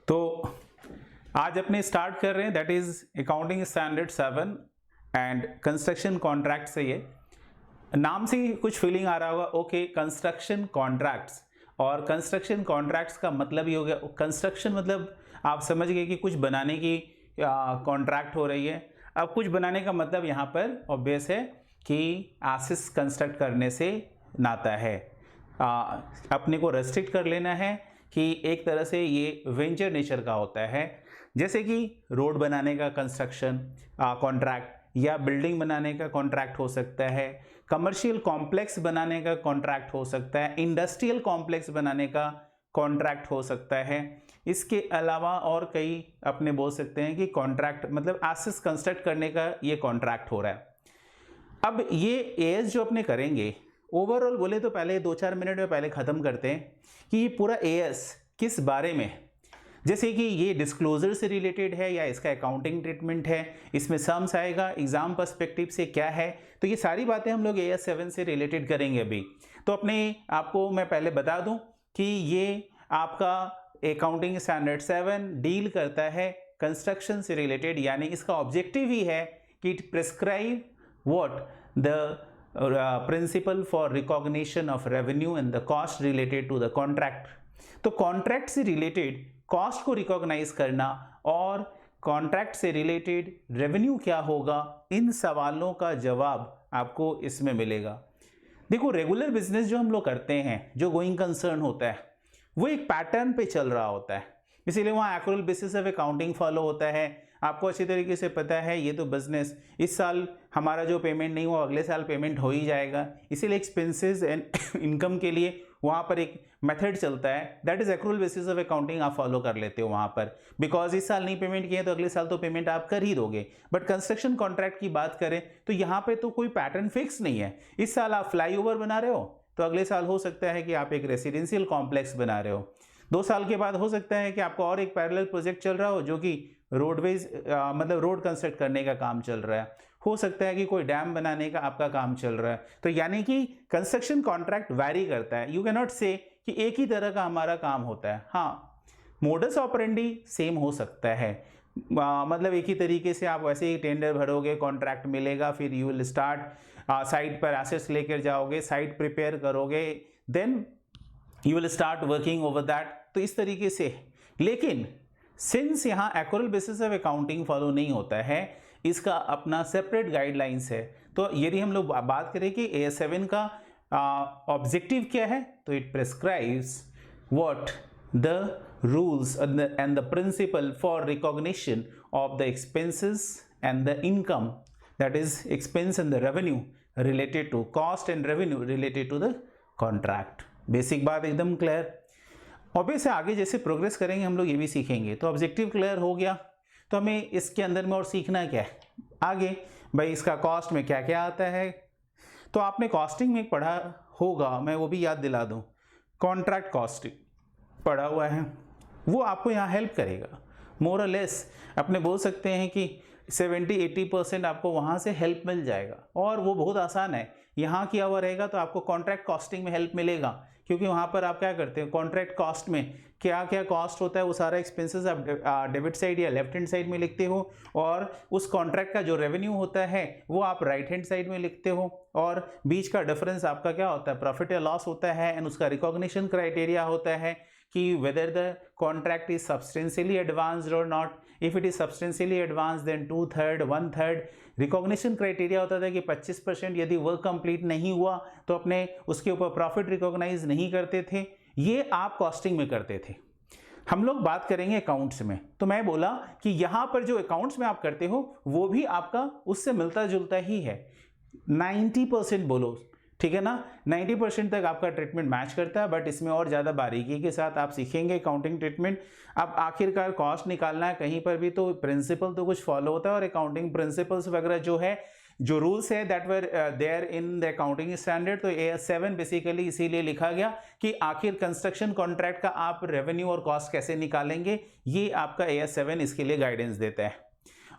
तो आज अपने स्टार्ट कर रहे हैं, that is accounting standard 7 and construction contract. से ये नाम से ही कुछ फीलिंग आ रहा होगा, ओके कंस्ट्रक्शन कॉन्ट्रैक्ट्स। और कंस्ट्रक्शन कॉन्ट्रैक्ट्स का मतलब ये हो गया, कंस्ट्रक्शन मतलब आप समझ गए कि कुछ बनाने की कॉन्ट्रैक्ट हो रही है। अब कुछ बनाने का मतलब यहाँ पर ऑब्वियस है कि एसेट्स कंस्ट्रक्ट करने से नाता है। अपने को रेस्ट्रिक्ट कर लेना है कि एक तरह से ये वेंचर नेचर का होता है, जैसे कि रोड बनाने का कंस्ट्रक्शन कॉन्ट्रैक्ट या बिल्डिंग बनाने का कॉन्ट्रैक्ट हो सकता है, कमर्शियल कॉम्प्लेक्स बनाने का कॉन्ट्रैक्ट हो सकता है, इंडस्ट्रियल कॉम्प्लेक्स बनाने का कॉन्ट्रैक्ट हो सकता है। इसके अलावा और कई अपने बोल सकते हैं कि कॉन्ट्रैक्ट मतलब एसेट्स कंस्ट्रक्ट करने का ये कॉन्ट्रैक्ट हो रहा है। अब ये एएस जो अपने करेंगे, ओवरऑल बोले तो पहले 2-4 मिनट में पहले ख़त्म करते हैं कि ये पूरा एएस किस बारे में, जैसे कि ये डिस्क्लोजर से रिलेटेड है या इसका अकाउंटिंग ट्रीटमेंट है, इसमें सम्स आएगा, एग्जाम पर्सपेक्टिव से क्या है, तो ये सारी बातें हम लोग AS 7 से रिलेटेड करेंगे अभी। तो अपने आपको मैं पहले बता दूं कि ये आपका अकाउंटिंग स्टैंडर्ड 7 डील करता है कंस्ट्रक्शन से रिलेटेड, यानी इसका ऑब्जेक्टिव ही है कि it prescribe what the principle for recognition of revenue and the cost related to the contract. तो कॉन्ट्रैक्ट से रिलेटेड कॉस्ट को रिकॉग्नाइज करना और कॉन्ट्रैक्ट से रिलेटेड रेवेन्यू क्या होगा, इन सवालों का जवाब आपको इसमें मिलेगा। देखो, रेगुलर बिजनेस जो हम लोग करते हैं, जो गोइंग कंसर्न होता है, वो एक पैटर्न पे चल रहा होता है, इसीलिए वहाँ accrual basis of accounting follow होता है। आपको अच्छी तरीके से पता है ये तो बिजनेस, इस साल हमारा जो पेमेंट नहीं हुआ अगले साल पेमेंट हो ही जाएगा, इसीलिए एक्सपेंसेस एंड इनकम के लिए वहाँ पर एक मेथड चलता है, that is accrual basis of accounting आप फॉलो कर लेते हो वहाँ पर, बिकॉज इस साल नहीं पेमेंट किए तो अगले साल तो पेमेंट आप कर ही दोगे। बट कंस्ट्रक्शन कॉन्ट्रैक्ट की बात करें तो यहाँ पे तो कोई पैटर्न फिक्स नहीं है। इस साल आप फ्लाईओवर बना रहे हो तो अगले साल हो सकता है कि आप एक रेसिडेंशियल कॉम्प्लेक्स बना रहे हो, 2 साल के बाद हो सकता है कि आपका और एक पैरेलल प्रोजेक्ट चल रहा हो जो कि रोडवेज मतलब रोड कंस्ट्रक्ट करने का काम चल रहा है, हो सकता है कि कोई डैम बनाने का आपका काम चल रहा है। तो यानी कि कंस्ट्रक्शन कॉन्ट्रैक्ट वैरी करता है, यू कैन नॉट से कि एक ही तरह का हमारा काम होता है। हाँ, मोडस ऑपरेंडी सेम हो सकता है, मतलब एक ही तरीके से आप वैसे ही टेंडर भरोगे, कॉन्ट्रैक्ट मिलेगा, फिर यू विल स्टार्ट साइट पर एसेट्स लेकर जाओगे, साइट प्रिपेयर करोगे, then you will start working over that, तो इस तरीके से। लेकिन सिंस यहाँ accrual basis of accounting follow नहीं होता है, इसका अपना सेपरेट गाइडलाइंस है। तो यदि हम लोग बात करें कि AS 7 का ऑब्जेक्टिव क्या है, तो it prescribes what the rules and the principle for recognition of the expenses and the income, that is expense and the revenue related to cost and revenue related to the contract. Basic बात एकदम clear. Obvious है आगे जैसे progress करेंगे हम लोग ये भी सीखेंगे। तो ऑब्जेक्टिव क्लियर हो गया, तो हमें इसके अंदर में और सीखना क्या है आगे, भाई इसका कॉस्ट में क्या क्या आता है। तो आपने कॉस्टिंग में पढ़ा होगा, मैं वो भी याद दिला दूं, कॉन्ट्रैक्ट कॉस्टिंग पढ़ा हुआ है, वो आपको यहाँ हेल्प करेगा। मोर और लेस अपने बोल सकते हैं कि 70-80% आपको वहाँ से हेल्प मिल जाएगा, और वो बहुत आसान है। यहाँ किया हुआ रहेगा तो आपको कॉन्ट्रैक्ट कॉस्टिंग में हेल्प मिलेगा, क्योंकि वहाँ पर आप क्या करते हैं, कॉन्ट्रैक्ट कॉस्ट में क्या क्या कॉस्ट होता है वो सारा एक्सपेंसेस आप डेबिट साइड या लेफ्ट हैंड साइड में लिखते हो, और उस कॉन्ट्रैक्ट का जो रेवेन्यू होता है वो आप राइट हैंड साइड में लिखते हो, और बीच का डिफरेंस आपका क्या होता है, प्रॉफिट या लॉस होता है, एंड उसका रिकॉग्निशन क्राइटेरिया होता है कि whether the contract is substantially advanced or not. If it is substantially advanced then 2/3, 1/3 recognition criteria होता था कि 25% यदि वर्क कंप्लीट नहीं हुआ तो अपने उसके ऊपर प्रॉफिट रिकॉग्नाइज नहीं करते थे। ये आप कॉस्टिंग में करते थे। हम लोग बात करेंगे अकाउंट्स में, तो मैं बोला कि यहाँ पर जो अकाउंट्स में आप करते हो वो भी आपका उससे मिलता जुलता ही है। 90% बोलो, ठीक है ना, 90% तक आपका ट्रीटमेंट मैच करता है, बट इसमें और ज़्यादा बारीकी के साथ आप सीखेंगे अकाउंटिंग ट्रीटमेंट। अब आखिरकार कॉस्ट निकालना है कहीं पर भी तो प्रिंसिपल तो कुछ फॉलो होता है, और अकाउंटिंग प्रिंसिपल्स वगैरह जो है, जो रूल्स है that were there in the accounting standard. तो AS 7 बेसिकली इसीलिए लिखा गया कि आखिर कंस्ट्रक्शन कॉन्ट्रैक्ट का आप रेवेन्यू और कॉस्ट कैसे निकालेंगे, ये आपका AS 7 इसके लिए गाइडेंस देता है,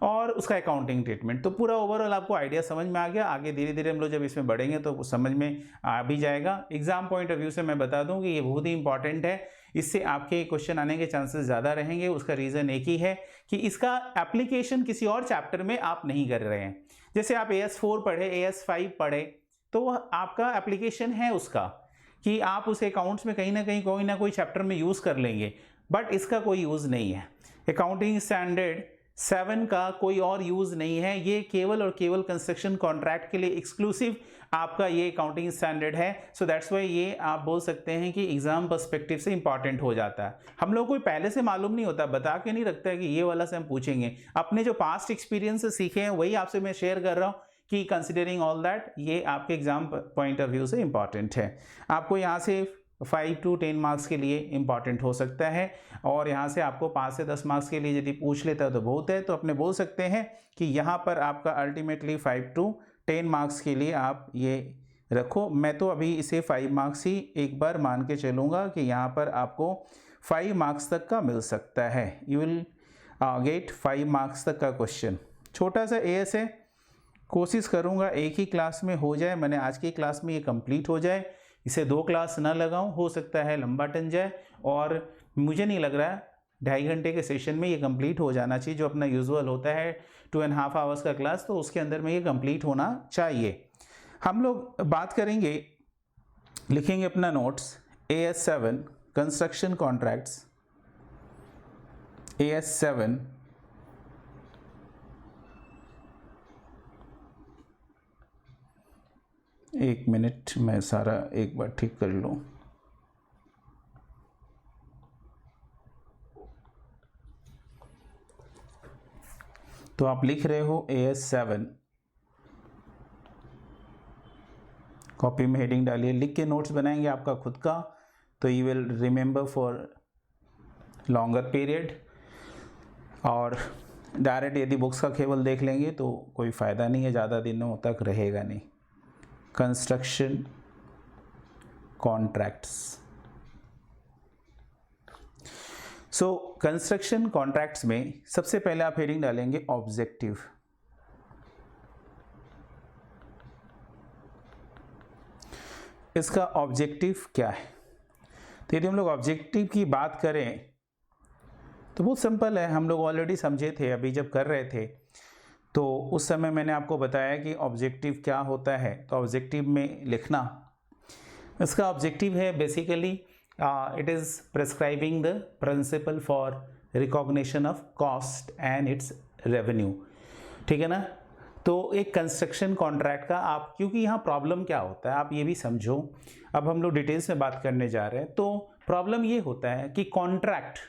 और उसका अकाउंटिंग ट्रीटमेंट। तो पूरा ओवरऑल आपको आइडिया समझ में आ गया। आगे धीरे धीरे हम लोग जब इसमें बढ़ेंगे तो समझ में आ भी जाएगा। एग्जाम पॉइंट ऑफ व्यू से मैं बता दूं कि ये बहुत ही इंपॉर्टेंट है। इससे आपके क्वेश्चन आने के चांसेस ज़्यादा रहेंगे। उसका रीज़न एक ही है कि इसका एप्लीकेशन किसी और चैप्टर में आप नहीं कर रहे हैं। जैसे आप AS4 पढ़े, AS5 पढ़े, तो वह आपका एप्लीकेशन है उसका कि आप उस अकाउंट्स में कहीं ना कोई चैप्टर में यूज़ कर लेंगे, बट इसका कोई यूज़ नहीं है। अकाउंटिंग स्टैंडर्ड 7 का कोई और यूज़ नहीं है, ये केवल और केवल कंस्ट्रक्शन कॉन्ट्रैक्ट के लिए एक्सक्लूसिव आपका ये अकाउंटिंग स्टैंडर्ड है। सो दैट्स वाई ये आप बोल सकते हैं कि एग्जाम पर्सपेक्टिव से इंपॉर्टेंट हो जाता है। हम लोग को पहले से मालूम नहीं होता, बता के नहीं रखता है कि ये वाला से हम पूछेंगे। अपने जो पास्ट एक्सपीरियंस से सीखे हैं वही आपसे मैं शेयर कर रहा हूँ कि कंसिडरिंग ऑल दैट ये आपके एग्जाम पॉइंट ऑफ व्यू से इंपॉर्टेंट है। आपको यहाँ से 5 to 10 मार्क्स के लिए इंपॉर्टेंट हो सकता है, और यहाँ से आपको 5 से 10 मार्क्स के लिए यदि पूछ लेता है तो बहुत है। तो अपने बोल सकते हैं कि यहाँ पर आपका अल्टीमेटली 5 to 10 मार्क्स के लिए आप ये रखो। मैं तो अभी इसे 5 मार्क्स ही एक बार मान के चलूँगा कि यहाँ पर आपको 5 मार्क्स तक का मिल सकता है। यू विल गेट 5 मार्क्स तक का क्वेश्चन। छोटा सा AS है, कोशिश करूँगा एक ही क्लास में हो जाए, मैंने आज की क्लास में ये कंप्लीट हो जाए, इसे 2 क्लास ना लगाऊं, हो सकता है लंबा टन जाए, और मुझे नहीं लग रहा है 2.5 घंटे के सेशन में ये कंप्लीट हो जाना चाहिए। जो अपना यूजुअल होता है 2.5 आवर्स का क्लास, तो उसके अंदर में ये कंप्लीट होना चाहिए। हम लोग बात करेंगे, लिखेंगे अपना notes, AS7 construction contracts, AS7 1 minute मैं सारा एक बार ठीक कर लूँ। तो आप लिख रहे हो AS7, कॉपी में हेडिंग डालिए, लिख के नोट्स बनाएंगे आपका खुद का, तो you will remember for longer period. और डायरेक्ट यदि बुक्स का केवल देख लेंगे तो कोई फ़ायदा नहीं है, ज़्यादा दिनों तक रहेगा नहीं। Construction contracts, so construction contracts में सबसे पहले आप हेडिंग डालेंगे ऑब्जेक्टिव। इसका ऑब्जेक्टिव क्या है? तो यदि हम लोग ऑब्जेक्टिव की बात करें तो बहुत सिंपल है, हम लोग ऑलरेडी समझे थे अभी जब कर रहे थे, तो उस समय मैंने आपको बताया कि ऑब्जेक्टिव क्या होता है। तो ऑब्जेक्टिव में लिखना, इसका ऑब्जेक्टिव है basically it is prescribing the principle for recognition of cost and its revenue, ठीक है ना। तो एक कंस्ट्रक्शन कॉन्ट्रैक्ट का आप, क्योंकि यहाँ प्रॉब्लम क्या होता है आप ये भी समझो, अब हम लोग डिटेल्स में बात करने जा रहे हैं। तो प्रॉब्लम ये होता है कि कॉन्ट्रैक्ट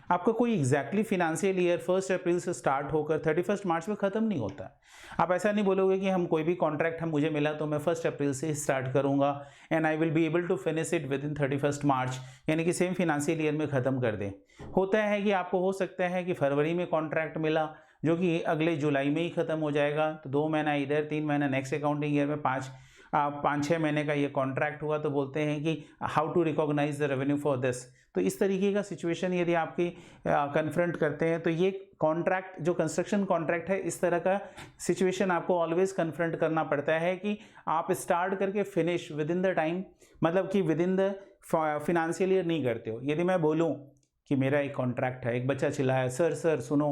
आपका कोई एग्जैक्टली फिनेंशियल ईयर 1 अप्रैल से स्टार्ट होकर 31 मार्च में ख़त्म नहीं होता। आप ऐसा नहीं बोलोगे कि हम कोई भी कॉन्ट्रैक्ट हम मुझे मिला तो मैं 1 अप्रैल से स्टार्ट करूंगा and I will be able to finish it within 31 March, यानी कि सेम फिनेंशियल ईयर में ख़त्म कर दें। होता है कि आपको हो सकता है कि फरवरी में कॉन्ट्रैक्ट मिला जो कि अगले जुलाई में ही ख़त्म हो जाएगा, तो 2 महीना इधर, 3 महीना नेक्स्ट अकाउंटिंग ईयर में, 5-6 महीने का ये कॉन्ट्रैक्ट हुआ, तो बोलते हैं कि how to recognise the revenue for this. तो इस तरीके का सिचुएशन यदि आपकी कन्फ्रंट करते हैं तो ये कॉन्ट्रैक्ट जो कंस्ट्रक्शन कॉन्ट्रैक्ट है, इस तरह का सिचुएशन आपको ऑलवेज कन्फ्रंट करना पड़ता है कि आप स्टार्ट करके finish with in the time, मतलब कि with in the financial year नहीं करते हो। यदि मैं बोलूँ कि मेरा एक कॉन्ट्रैक्ट है, एक बच्चा चिल्लाया सर सर सुनो,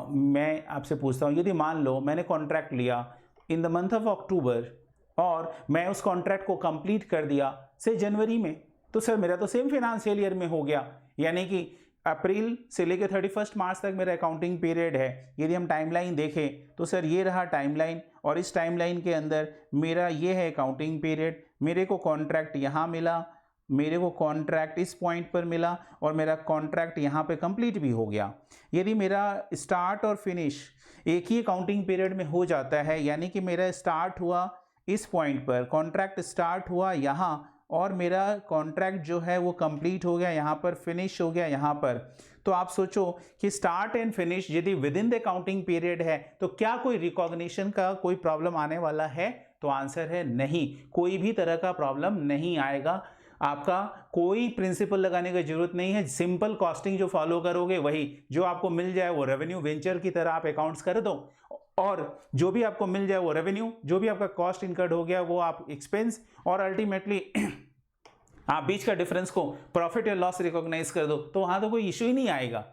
मैं आपसे पूछता हूँ, यदि मान लो मैंने कॉन्ट्रैक्ट लिया in the month of October और मैं उस कॉन्ट्रैक्ट को कंप्लीट कर दिया से जनवरी में, तो सर मेरा तो सेम फिनेंशियल ईयर में हो गया, यानी कि अप्रैल से लेकर 31 मार्च तक मेरा अकाउंटिंग पीरियड है। यदि हम टाइमलाइन देखें तो सर ये रहा टाइमलाइन, और इस टाइमलाइन के अंदर मेरा ये है अकाउंटिंग पीरियड, मेरे को कॉन्ट्रैक्ट यहाँ मिला, मेरे को कॉन्ट्रैक्ट इस पॉइंट पर मिला, और मेरा कॉन्ट्रैक्ट यहाँ पे कंप्लीट भी हो गया। यदि मेरा स्टार्ट और फिनिश एक ही अकाउंटिंग पीरियड में हो जाता है, यानी कि मेरा स्टार्ट हुआ इस पॉइंट पर, कॉन्ट्रैक्ट स्टार्ट हुआ यहाँ, और मेरा कॉन्ट्रैक्ट जो है वो कंप्लीट हो गया यहाँ पर, फिनिश हो गया यहाँ पर, तो आप सोचो कि स्टार्ट एंड फिनिश यदि with in the accounting period है तो क्या कोई रिकॉग्निशन का कोई प्रॉब्लम आने वाला है? तो आंसर है नहीं, कोई भी तरह का प्रॉब्लम नहीं आएगा। आपका कोई प्रिंसिपल लगाने की जरूरत नहीं है, सिंपल कॉस्टिंग जो फॉलो करोगे वही, जो आपको मिल जाए वो रेवेन्यू वेंचर की तरह आप अकाउंट्स कर दो, और जो भी आपको मिल जाए वो रेवेन्यू, जो भी आपका कॉस्ट इनकर्ड हो गया वो आप एक्सपेंस, और अल्टीमेटली आप बीच का डिफरेंस को प्रॉफिट या लॉस रिकॉग्नाइज कर दो तो वहां तो कोई इश्यू ही नहीं आएगा।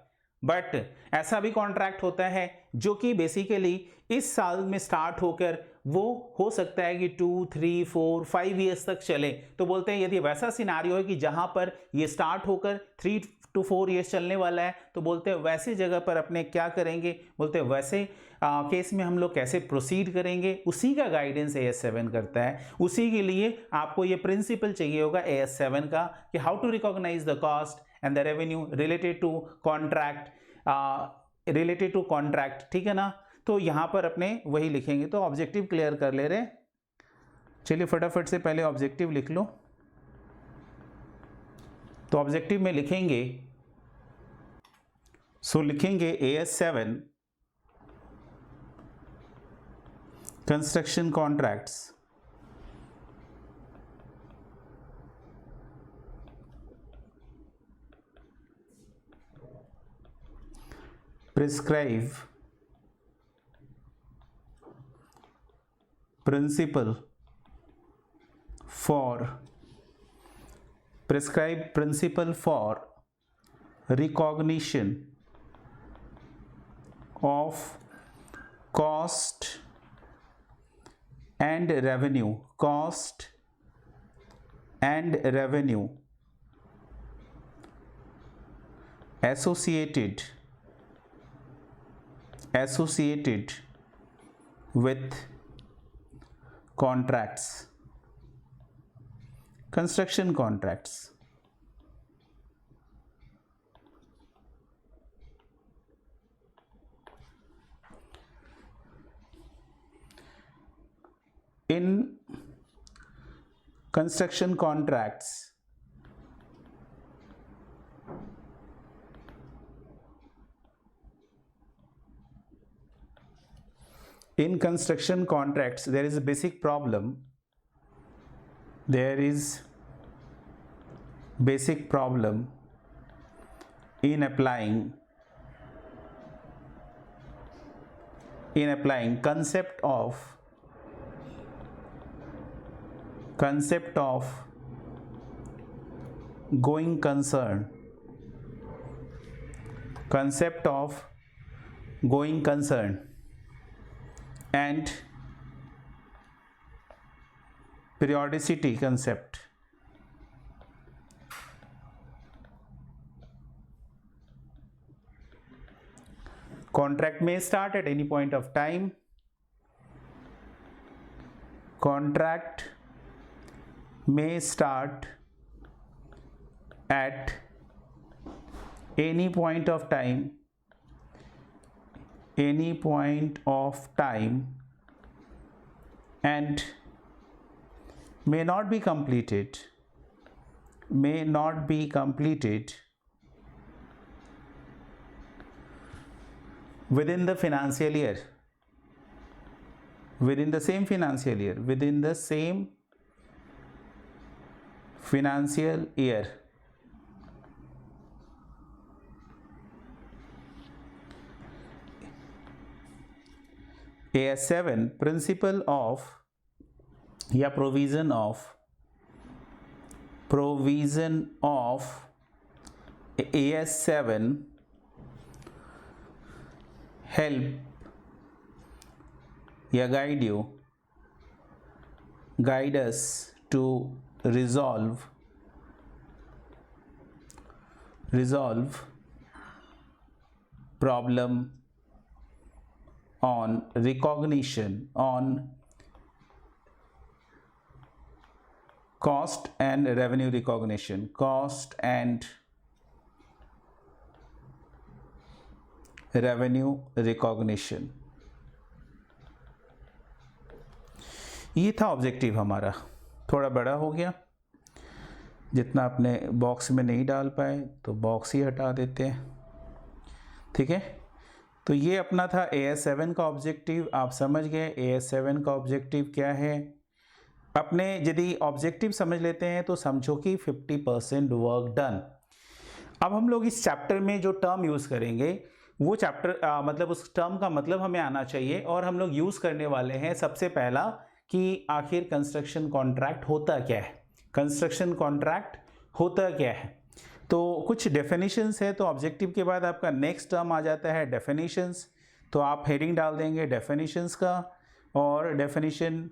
बट ऐसा भी कॉन्ट्रैक्ट होता है जो कि बेसिकली इस साल में स्टार्ट होकर वो हो सकता है कि 2, 3, 4, 5 ईयर्स तक चले। तो बोलते हैं यदि वैसा सिनारियो है कि जहां पर ये स्टार्ट होकर 3 to 4 ईयर्स चलने वाला है तो बोलते हैं वैसी जगह पर अपने क्या करेंगे, बोलते हैं वैसे केस में हम लोग कैसे प्रोसीड करेंगे, उसी का गाइडेंस AS7 करता है। उसी के लिए आपको ये प्रिंसिपल चाहिए होगा AS7 का कि how to recognise the cost and the revenue related to contract, ठीक है ना। तो यहां पर अपने वही लिखेंगे। तो ऑब्जेक्टिव क्लियर कर ले रहे, चलिए फटाफट से पहले ऑब्जेक्टिव लिख लो। तो ऑब्जेक्टिव में लिखेंगे, लिखेंगे AS7 construction contracts prescribe principle for recognition of cost and revenue associated with contracts, construction contracts। In construction contracts, there is a basic problem. In applying concept of going concern and periodicity concept। Contract may start at any point of time। Contract may start at any point of time and may not be completed within the financial year, within the same financial year। AS7 principle of या provision of AS7 help या guide us to resolve problem on recognition on cost and revenue recognition, ये था objective हमारा। थोड़ा बड़ा हो गया, जितना अपने बॉक्स में नहीं डाल पाए तो बॉक्स ही हटा देते हैं, ठीक है। तो ये अपना था AS7 का ऑब्जेक्टिव। आप समझ गए AS7 का ऑब्जेक्टिव क्या है। अपने यदि ऑब्जेक्टिव समझ लेते हैं तो समझो कि 50% वर्क डन। अब हम लोग इस चैप्टर में जो टर्म यूज़ करेंगे वो चैप्टर मतलब उस टर्म का मतलब हमें आना चाहिए, और हम लोग यूज़ करने वाले हैं सबसे पहला कि आखिर कंस्ट्रक्शन कॉन्ट्रैक्ट होता क्या है। कंस्ट्रक्शन कॉन्ट्रैक्ट होता क्या है। तो कुछ डेफिनेशंस है, तो ऑब्जेक्टिव के बाद आपका नेक्स्ट टर्म आ जाता है डेफिनेशंस। तो आप हेडिंग डाल देंगे डेफिनेशंस का, और डेफिनेशन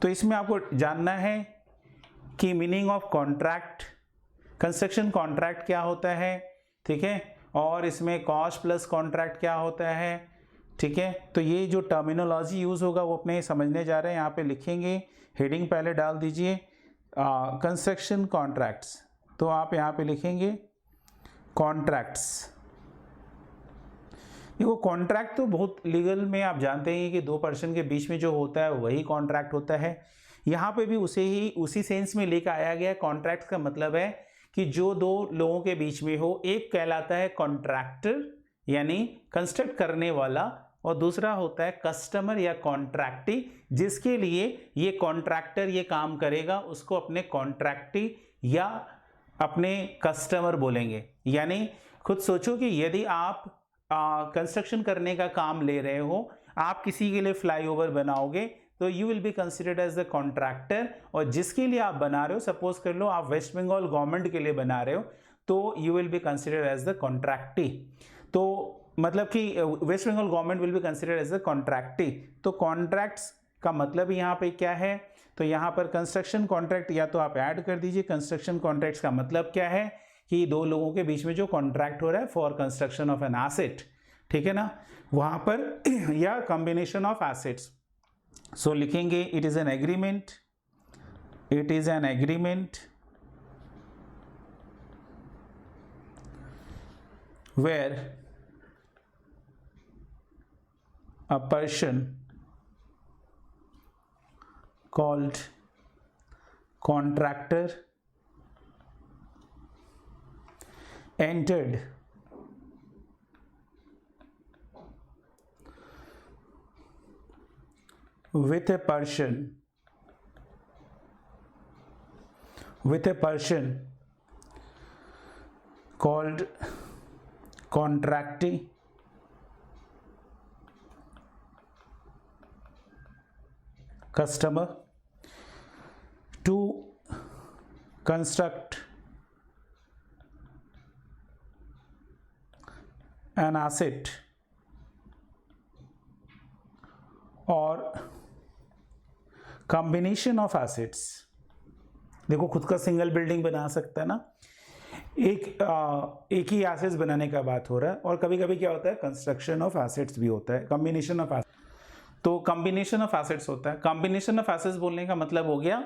तो इसमें आपको जानना है कि meaning of contract, construction contract क्या होता है, ठीक है, और इसमें कॉस्ट प्लस कॉन्ट्रैक्ट क्या होता है, ठीक है। तो ये जो टर्मिनोलॉजी यूज़ होगा वो अपने समझने जा रहे हैं, यहाँ पे लिखेंगे, हेडिंग पहले डाल दीजिए कंस्ट्रक्शन कॉन्ट्रैक्ट्स, तो आप यहाँ पे लिखेंगे कॉन्ट्रैक्ट्स। देखो कॉन्ट्रैक्ट तो बहुत लीगल में आप जानते हैं कि दो पर्सन के बीच में जो होता है वही कॉन्ट्रैक्ट होता है। यहाँ पे भी उसी सेंस में लेकर आया गया है। कॉन्ट्रैक्ट का मतलब है कि जो दो लोगों के बीच में हो, एक कहलाता है कॉन्ट्रैक्टर यानी कंस्ट्रक्ट करने वाला, और दूसरा होता है कस्टमर या कॉन्ट्रैक्टी, जिसके लिए ये कॉन्ट्रैक्टर ये काम करेगा उसको अपने कॉन्ट्रैक्टी या अपने कस्टमर बोलेंगे। यानी खुद सोचो कि यदि आप कंस्ट्रक्शन करने का काम ले रहे हो, आप किसी के लिए फ्लाईओवर बनाओगे तो you will be considered as the contractor, और जिसके लिए आप बना रहे हो, सपोज कर लो आप वेस्ट बंगाल गवर्नमेंट के लिए बना रहे हो, तो you will be considered as the contractee. तो मतलब कि West Bengal government will be considered as the contractee. तो कॉन्ट्रैक्ट्स का मतलब यहाँ पे क्या है, तो यहाँ पर कंस्ट्रक्शन कॉन्ट्रैक्ट या तो आप ऐड कर दीजिए। कंस्ट्रक्शन कॉन्ट्रैक्ट्स का मतलब क्या है कि दो लोगों के बीच में जो कॉन्ट्रैक्ट हो रहा है for construction of an asset, ठीक है ना, वहां पर या कॉम्बिनेशन ऑफ एसेट्स। सो लिखेंगे it is an agreement, it is an agreement where a person called contractor entered with a person called contractee customer to construct an asset or combination of assets। देखो खुद का single building बना सकता है ना, एक ही assets बनाने का बात हो रहा है, और कभी कभी क्या होता है कंस्ट्रक्शन ऑफ एसेट्स भी होता है, कॉम्बिनेशन ऑफ एसेट्स। तो कॉम्बिनेशन ऑफ एसेट्स होता है। कॉम्बिनेशन ऑफ एसेट्स बोलने का मतलब हो गया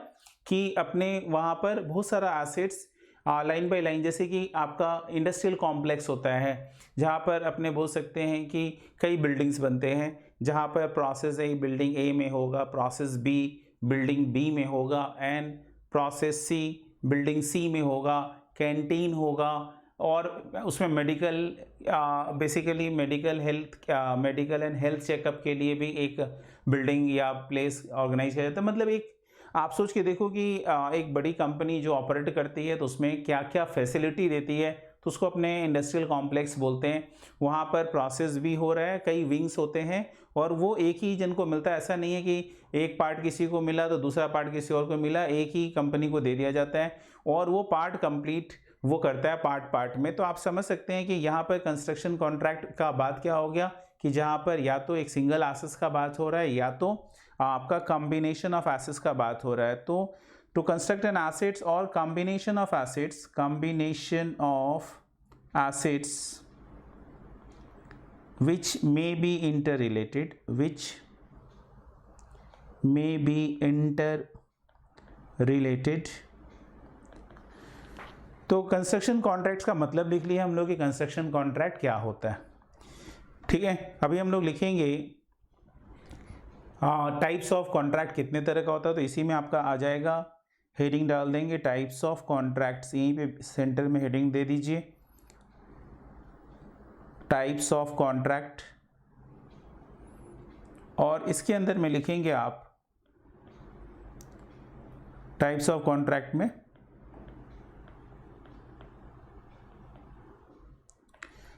कि अपने वहाँ पर बहुत सारा एसेट्स लाइन बाय लाइन, जैसे कि आपका इंडस्ट्रियल कॉम्प्लेक्स होता है जहाँ पर अपने बोल सकते हैं कि कई बिल्डिंग्स बनते हैं, जहाँ पर प्रोसेस ए बिल्डिंग ए में होगा, प्रोसेस बी बिल्डिंग बी में होगा, एंड प्रोसेस सी बिल्डिंग सी में होगा, कैंटीन होगा, और उसमें medical basically medical and health checkup के लिए भी एक बिल्डिंग या प्लेस ऑर्गेनाइज किया जाता है। मतलब एक आप सोच के देखो कि एक बड़ी कंपनी जो ऑपरेट करती है तो उसमें क्या क्या फैसिलिटी देती है, तो उसको अपने इंडस्ट्रियल कॉम्प्लेक्स बोलते हैं। वहाँ पर प्रोसेस भी हो रहा है, कई विंग्स होते हैं, और वो एक ही जन को मिलता है। ऐसा नहीं है कि एक पार्ट किसी को मिला तो दूसरा पार्ट किसी और को मिला, एक ही कंपनी को दे दिया जाता है और वो पार्ट कंप्लीट वो करता है पार्ट पार्ट में। तो आप समझ सकते हैं कि यहाँ पर कंस्ट्रक्शन कॉन्ट्रैक्ट का बात क्या हो गया कि जहाँ पर या तो एक सिंगल एसेट्स का बात हो रहा है या तो आपका कॉम्बिनेशन ऑफ एसेट्स का बात हो रहा है। तो टू कंस्ट्रक्ट एन एसेट्स और combination of assets which may be interrelated, तो कंस्ट्रक्शन कॉन्ट्रैक्ट्स का मतलब लिख लिया हम लोग कि कंस्ट्रक्शन कॉन्ट्रैक्ट क्या होता है, ठीक है। अभी हम लोग लिखेंगे टाइप्स ऑफ कॉन्ट्रैक्ट कितने तरह का होता है, तो इसी में आपका आ जाएगा, हेडिंग डाल देंगे टाइप्स ऑफ कॉन्ट्रैक्ट्स, यहीं पे सेंटर में हेडिंग दे दीजिए टाइप्स ऑफ कॉन्ट्रैक्ट, और इसके अंदर में लिखेंगे आप टाइप्स ऑफ कॉन्ट्रैक्ट में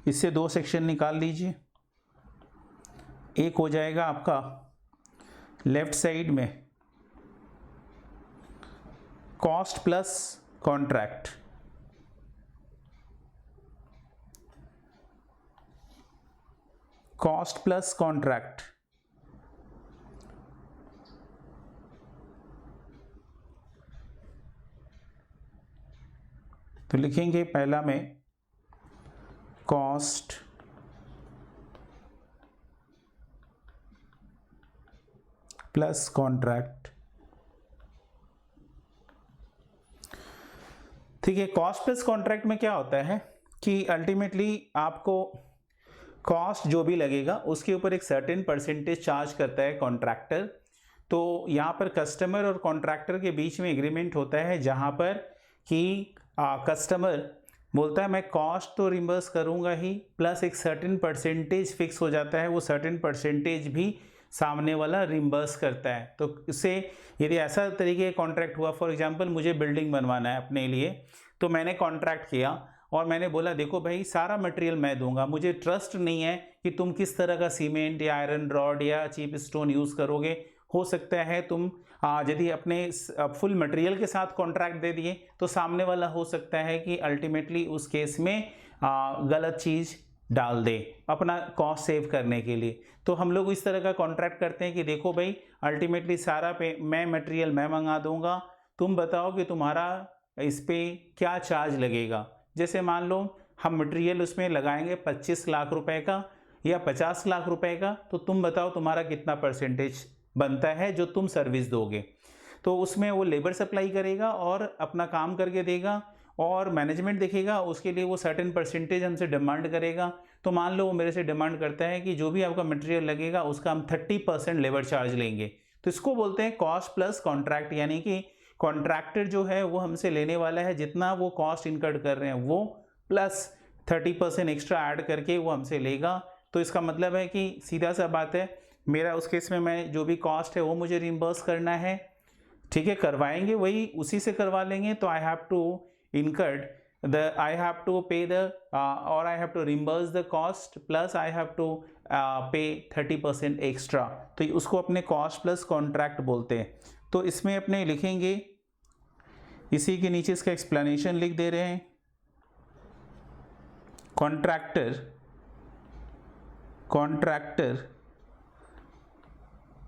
इससे दो सेक्शन निकाल लीजिए। एक हो जाएगा आपका लेफ्ट साइड में cost plus contract, cost plus contract, तो लिखेंगे पहला में कॉस्ट प्लस कॉन्ट्रैक्ट। ठीक है, कॉस्ट प्लस कॉन्ट्रैक्ट में क्या होता है कि अल्टीमेटली आपको कॉस्ट जो भी लगेगा उसके ऊपर एक सर्टेन परसेंटेज चार्ज करता है कॉन्ट्रैक्टर। तो यहाँ पर कस्टमर और कॉन्ट्रैक्टर के बीच में एग्रीमेंट होता है जहाँ पर कि कस्टमर बोलता है मैं कॉस्ट तो रिम्बर्स करूँगा ही, प्लस एक सर्टेन परसेंटेज फिक्स हो जाता है, वो सर्टेन परसेंटेज भी सामने वाला रिम्बर्स करता है। तो इससे यदि ऐसा तरीके का कॉन्ट्रैक्ट हुआ, फॉर एग्जांपल मुझे बिल्डिंग बनवाना है अपने लिए, तो मैंने कॉन्ट्रैक्ट किया और मैंने बोला देखो भाई सारा मटेरियल मैं दूंगा, मुझे ट्रस्ट नहीं है कि तुम किस तरह का सीमेंट या आयरन रॉड या चीप स्टोन यूज़ करोगे। हो सकता है तुम यदि अपने फुल मटेरियल के साथ कॉन्ट्रैक्ट दे दिए तो सामने वाला हो सकता है कि अल्टीमेटली उस केस में गलत चीज़ डाल दे अपना कॉस्ट सेव करने के लिए। तो हम लोग इस तरह का कॉन्ट्रैक्ट करते हैं कि देखो भाई अल्टीमेटली सारा पे मैं मटेरियल मैं मंगा दूंगा, तुम बताओ कि तुम्हारा इस पे क्या चार्ज लगेगा। जैसे मान लो हम मटेरियल उसमें लगाएंगे 25 लाख रुपए का या 50 लाख रुपए का, तो तुम बताओ तुम्हारा कितना परसेंटेज बनता है जो तुम सर्विस दोगे। तो उसमें वो लेबर सप्लाई करेगा और अपना काम करके देगा और मैनेजमेंट देखेगा, उसके लिए वो सर्टेन परसेंटेज हमसे डिमांड करेगा। तो मान लो वो मेरे से डिमांड करता है कि जो भी आपका मटेरियल लगेगा उसका हम 30% लेबर चार्ज लेंगे। तो इसको बोलते हैं कॉस्ट प्लस कॉन्ट्रैक्ट, यानी कि कॉन्ट्रैक्टर जो है वो हमसे लेने वाला है जितना वो कॉस्ट इनकर्ड कर रहे हैं वो प्लस 30% एक्स्ट्रा ऐड करके वो हमसे लेगा। तो इसका मतलब है कि सीधा सा बात है, मेरा उस केस में मैं जो भी कॉस्ट है वो मुझे रिम्बर्स करना है। ठीक है, करवाएंगे वही उसी से करवा लेंगे। तो I have to incurred I have to pay the or I have to reimburse the cost plus I have to pay 30% extra। तो उसको अपने कॉस्ट प्लस कॉन्ट्रैक्ट बोलते हैं। तो इसमें अपने लिखेंगे, इसी के नीचे इसका एक्सप्लेनेशन लिख दे रहे हैं, contractor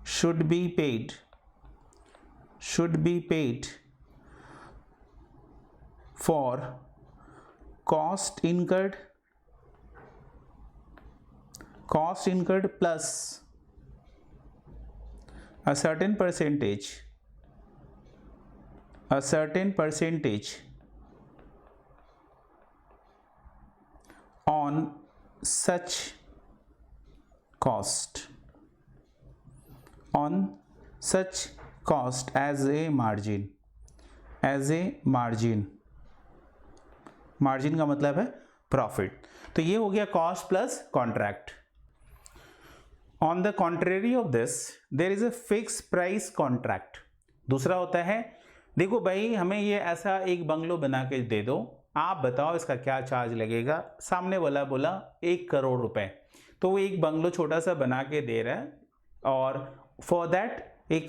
should be paid for cost incurred plus a certain percentage on such cost as a margin। Margin का मतलब है प्रॉफिट। तो ये हो गया cost plus contract. On the contrary of this there is a fix price contract. दूसरा होता है, देखो भाई हमें ये ऐसा एक बंगलो बना के दे दो, आप बताओ इसका क्या चार्ज लगेगा। सामने वाला बोला 1 करोड़ रुपए। तो वो एक बंगलो छोटा सा बना के दे रहा है और फॉर दैट एक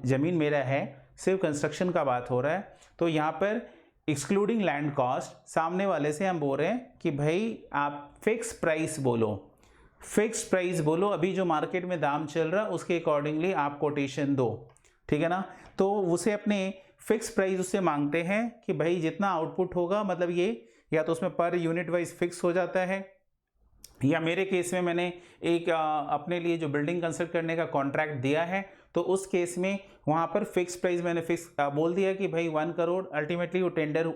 ज़मीन मेरा है, सिर्फ कंस्ट्रक्शन का बात हो रहा है। तो यहाँ पर एक्सक्लूडिंग लैंड कॉस्ट सामने वाले से हम बोल रहे हैं कि भाई आप फिक्स प्राइस बोलो, अभी जो मार्केट में दाम चल रहा है उसके अकॉर्डिंगली आप कोटेशन दो। ठीक है ना। तो उसे अपने फिक्स प्राइस उससे मांगते हैं कि भाई जितना आउटपुट होगा, मतलब ये या तो उसमें पर यूनिट वाइज फिक्स हो जाता है, या मेरे केस में मैंने एक अपने लिए जो बिल्डिंग कंस्ट्रक्ट करने का कॉन्ट्रैक्ट दिया है, तो उस केस में वहाँ पर फिक्स प्राइस मैंने फिक्स बोल दिया कि भाई 1 करोड़। अल्टीमेटली वो टेंडर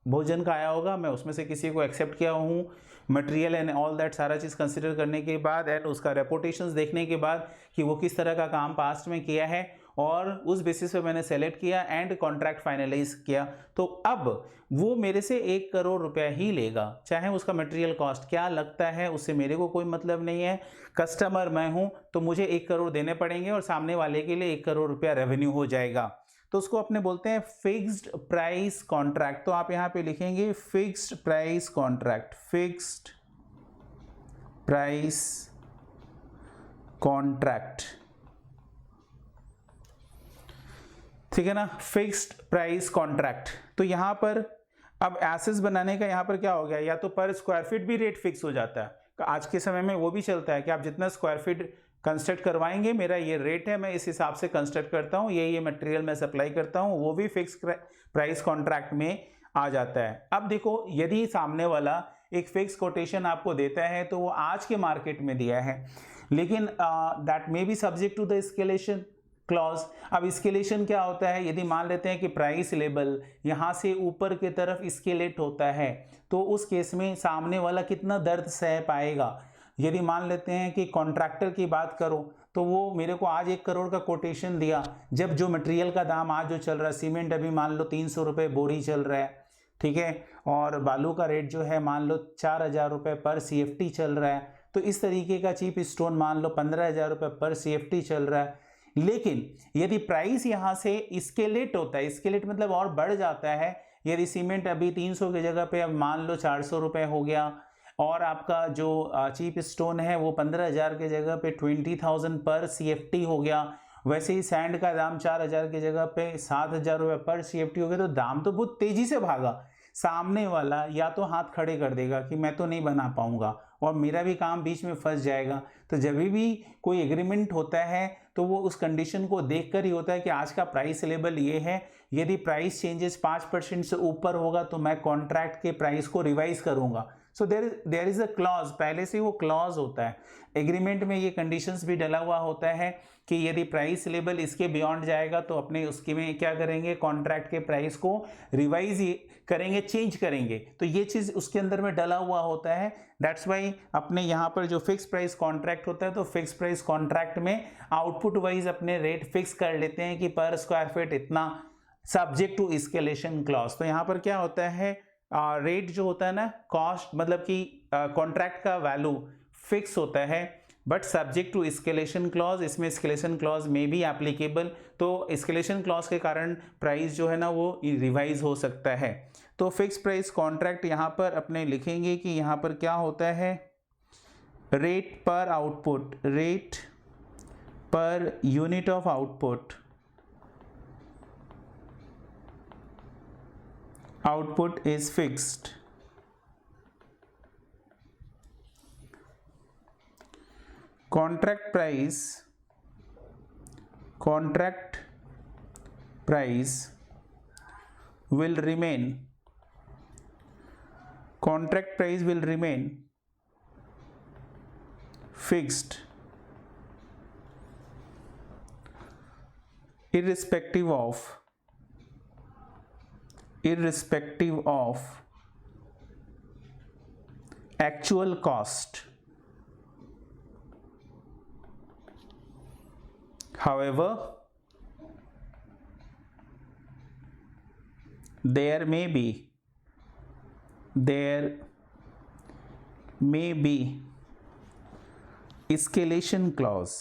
भोजन का आया होगा, मैं उसमें से किसी को एक्सेप्ट किया हूँ, मटेरियल एंड ऑल दैट सारा चीज़ कंसिडर करने के बाद एंड उसका रेपुटेशंस देखने के बाद कि वो किस तरह का काम पास्ट में किया है, और उस बेसिस पे मैंने सेलेक्ट किया एंड कॉन्ट्रैक्ट फाइनलाइज किया। तो अब वो मेरे से 1 करोड़ रुपया ही लेगा, चाहे उसका मटेरियल कॉस्ट क्या लगता है उससे मेरे को कोई मतलब नहीं है। कस्टमर मैं हूं तो मुझे 1 करोड़ देने पड़ेंगे और सामने वाले के लिए 1 करोड़ रुपया रेवेन्यू हो जाएगा। तो उसको अपने बोलते हैं फिक्स्ड प्राइस कॉन्ट्रैक्ट। तो आप यहां पे लिखेंगे fixed price contract, fixed price contract. ठीक है ना, फिक्स्ड प्राइस कॉन्ट्रैक्ट। तो यहाँ पर अब एसेस बनाने का यहाँ पर क्या हो गया, या तो पर स्क्वायर फीट भी रेट फिक्स हो जाता है। आज के समय में वो भी चलता है कि आप जितना स्क्वायर फीट कंस्ट्रक्ट करवाएंगे मेरा ये रेट है, मैं इस हिसाब से कंस्ट्रक्ट करता हूँ, ये मटेरियल मैं सप्लाई करता हूँ, वो भी फिक्स प्राइस कॉन्ट्रैक्ट में आ जाता है। अब देखो, यदि सामने वाला एक फिक्स कोटेशन आपको देता है तो वो आज के मार्केट में दिया है, लेकिन that may be subject to the escalation clause. अब एस्केलेशन क्या होता है, यदि मान लेते हैं कि प्राइस लेवल यहाँ से ऊपर की तरफ एस्केलेट होता है तो उस केस में सामने वाला कितना दर्द सह पाएगा। यदि मान लेते हैं कि कॉन्ट्रैक्टर की बात करो तो वो मेरे को आज 1 करोड़ का कोटेशन दिया, जब जो मटेरियल का दाम आज जो चल रहा है, सीमेंट अभी मान लो 300 रुपये बोरी चल रहा है, ठीक है, और बालू का रेट जो है मान लो 4000 रुपये पर CFT चल रहा है, तो इस तरीके का चीप स्टोन मान लो 15000 रुपये पर CFT चल रहा है। लेकिन यदि प्राइस यहाँ से स्केलेट होता है, स्केलेट मतलब और बढ़ जाता है, यदि सीमेंट अभी 300 की जगह पे अब मान लो 400 रुपये हो गया, और आपका जो चीप स्टोन है वो 15000 की जगह पे 20,000 पर CFT हो गया, वैसे ही सैंड का दाम 4000 की जगह पे 7000 रुपये पर CFT हो गया, तो दाम तो बहुत तेजी से भागा। सामने वाला या तो हाथ खड़े कर देगा कि मैं तो नहीं बना पाऊंगा और मेरा भी काम बीच में फंस जाएगा। तो जब भी कोई एग्रीमेंट होता है तो वो उस कंडीशन को देखकर ही होता है कि आज का प्राइस लेवल ये है, यदि प्राइस चेंजेस 5% से ऊपर होगा तो मैं कॉन्ट्रैक्ट के प्राइस को रिवाइज करूंगा। So there is a clause, पहले से वो क्लॉज होता है एग्रीमेंट में, ये कंडीशंस भी डला हुआ होता है कि यदि प्राइस लेवल इसके बियॉन्ड जाएगा तो अपने उसके में क्या करेंगे, कॉन्ट्रैक्ट के प्राइस को रिवाइज करेंगे, चेंज करेंगे। तो ये चीज़ उसके अंदर में डला हुआ होता है। दैट्स वाई अपने यहाँ पर जो फिक्स प्राइस कॉन्ट्रैक्ट होता है तो फिक्स प्राइस कॉन्ट्रैक्ट में आउटपुट वाइज अपने रेट फिक्स कर लेते हैं कि पर स्क्वायर फीट इतना, सब्जेक्ट टू एस्केलेशन क्लॉज। तो यहाँ पर क्या होता है, रेट जो होता है ना, कॉस्ट मतलब कि कॉन्ट्रैक्ट का वैल्यू फिक्स होता है but subject to escalation clause. इसमें एस्केलेशन क्लॉज में भी एप्लीकेबल, तो एस्केलेशन क्लॉज के कारण प्राइस जो है ना वो रिवाइज हो सकता है। तो फिक्स प्राइस कॉन्ट्रैक्ट यहाँ पर अपने लिखेंगे कि यहाँ पर क्या होता है, रेट पर output, rate per unit of output, output is fixed. Contract price will remain, contract price will remain fixed irrespective of actual cost. However, there may be escalation clause.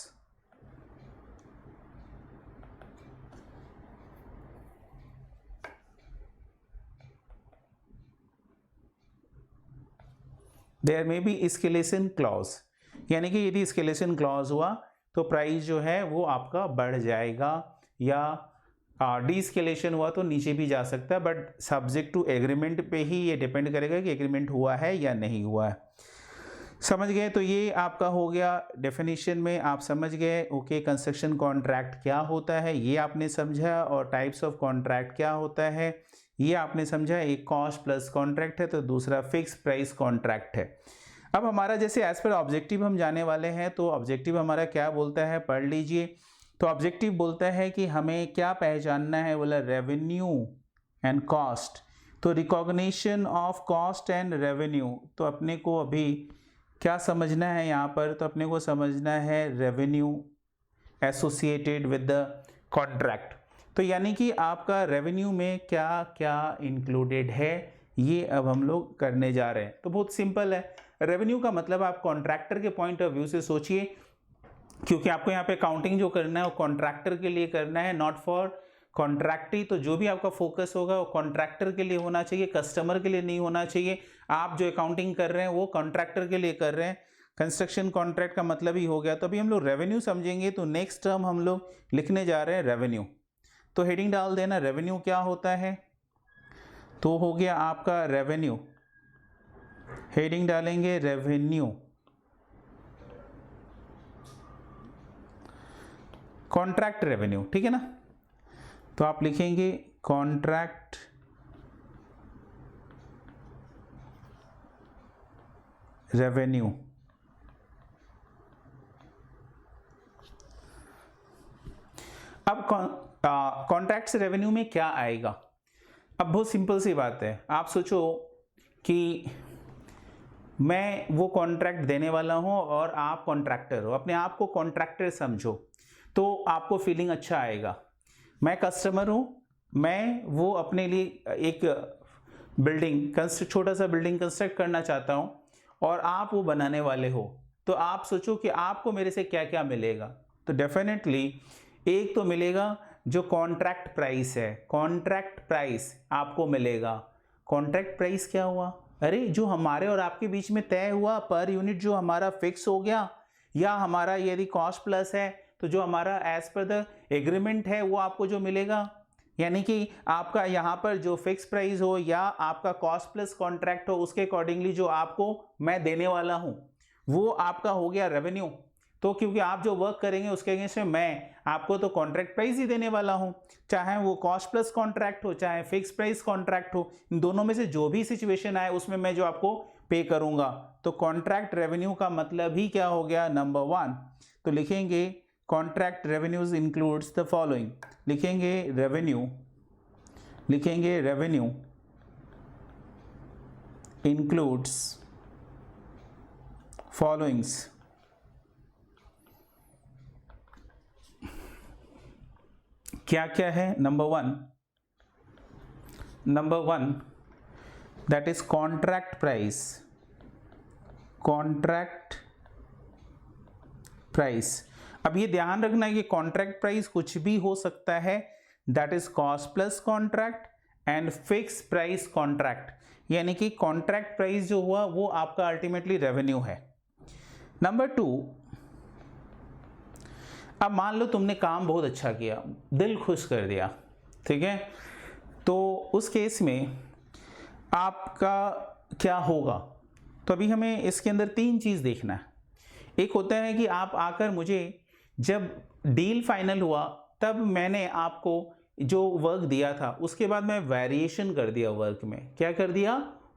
There may be escalation clause, यानी कि यदि escalation clause हुआ तो price जो है वो आपका बढ़ जाएगा, या डीस्केलेशन हुआ तो नीचे भी जा सकता है, बट सब्जेक्ट टू एग्रीमेंट पे ही ये डिपेंड करेगा कि एग्रीमेंट हुआ है या नहीं हुआ है। समझ गए? तो ये आपका हो गया डेफिनेशन में, आप समझ गए ओके कंस्ट्रक्शन कॉन्ट्रैक्ट क्या होता है, ये आपने समझा, और टाइप्स ऑफ कॉन्ट्रैक्ट क्या होता है ये आपने समझा। एक कॉस्ट प्लस कॉन्ट्रैक्ट है तो दूसरा फिक्स प्राइस कॉन्ट्रैक्ट है। अब हमारा जैसे एज पर ऑब्जेक्टिव हम जाने वाले हैं, तो ऑब्जेक्टिव हमारा क्या बोलता है पढ़ लीजिए। तो ऑब्जेक्टिव बोलता है कि हमें क्या पहचानना है, बोला रेवेन्यू एंड कॉस्ट। तो recognition of cost and revenue, तो अपने को अभी क्या समझना है यहाँ पर, तो अपने को समझना है revenue associated with the contract. तो यानी कि आपका रेवेन्यू में क्या क्या इंक्लूडेड है ये अब हम लोग करने जा रहे हैं। तो बहुत सिंपल है, रेवेन्यू का मतलब आप कॉन्ट्रैक्टर के पॉइंट ऑफ व्यू से सोचिए, क्योंकि आपको यहाँ पे काउंटिंग जो करना है वो कॉन्ट्रैक्टर के लिए करना है, नॉट फॉर कॉन्ट्रैक्टी। तो जो भी आपका फोकस होगा वो कॉन्ट्रैक्टर के लिए होना चाहिए, कस्टमर के लिए नहीं होना चाहिए। आप जो अकाउंटिंग कर रहे हैं वो कॉन्ट्रैक्टर के लिए कर रहे हैं, कंस्ट्रक्शन कॉन्ट्रैक्ट का मतलब ही हो गया। तो अभी हम लोग रेवेन्यू समझेंगे, तो नेक्स्ट टर्म हम लोग लिखने जा रहे हैं रेवेन्यू। तो हेडिंग डाल देना रेवेन्यू क्या होता है, तो हो गया आपका रेवेन्यू, हेडिंग डालेंगे रेवेन्यू, कॉन्ट्रैक्ट रेवेन्यू, ठीक है ना। तो आप लिखेंगे कॉन्ट्रैक्ट रेवेन्यू। अब कॉन्ट्रैक्ट्स रेवेन्यू में क्या आएगा, अब बहुत सिंपल सी बात है। आप सोचो कि मैं वो कॉन्ट्रैक्ट देने वाला हूं और आप कॉन्ट्रैक्टर हो, अपने आप को कॉन्ट्रैक्टर समझो तो आपको फीलिंग अच्छा आएगा। मैं कस्टमर हूं, मैं वो अपने लिए एक बिल्डिंग छोटा सा बिल्डिंग कंस्ट्रक्ट करना चाहता हूं और आप वो बनाने वाले हो, तो आप सोचो कि आपको मेरे से क्या क्या मिलेगा। तो डेफिनेटली एक तो मिलेगा जो कॉन्ट्रैक्ट प्राइस है, कॉन्ट्रैक्ट प्राइस आपको मिलेगा। कॉन्ट्रैक्ट प्राइस क्या हुआ, अरे जो हमारे और आपके बीच में तय हुआ पर यूनिट जो हमारा फिक्स हो गया, या हमारा यदि कॉस्ट प्लस है तो जो हमारा एज पर द एग्रीमेंट है वो आपको जो मिलेगा। यानी कि आपका यहाँ पर जो फिक्स प्राइस हो या आपका कॉस्ट प्लस कॉन्ट्रैक्ट हो, उसके अकॉर्डिंगली जो आपको मैं देने वाला हूँ वो आपका हो गया रेवेन्यू। तो क्योंकि आप जो वर्क करेंगे उसके अगेंस्ट में मैं आपको तो कॉन्ट्रैक्ट प्राइस ही देने वाला हूं, चाहे वो कॉस्ट प्लस कॉन्ट्रैक्ट हो चाहे फिक्स प्राइस कॉन्ट्रैक्ट हो, इन दोनों में से जो भी सिचुएशन आए उसमें मैं जो आपको पे करूंगा। तो कॉन्ट्रैक्ट रेवेन्यू का मतलब ही क्या हो गया, नंबर 1 तो लिखेंगे contract revenues includes the following, लिखेंगे रेवेन्यू इंक्लूड्स फॉलोइंग्स, क्या क्या है। Number one that is contract price. अब ये ध्यान रखना है कि कॉन्ट्रैक्ट प्राइस कुछ भी हो सकता है, that is cost plus contract and fix price contract, यानी कि कॉन्ट्रैक्ट प्राइस जो हुआ वो आपका अल्टीमेटली रेवेन्यू है। नंबर 2, अब मान लो तुमने काम बहुत अच्छा किया, दिल खुश कर दिया, ठीक है, तो उस केस में आपका क्या होगा। तो अभी हमें इसके अंदर 3 चीज़ देखना है। एक होता है कि आप आकर मुझे जब डील फाइनल हुआ तब मैंने आपको जो वर्क दिया था उसके बाद मैं वेरिएशन कर दिया वर्क में, क्या कर दिया,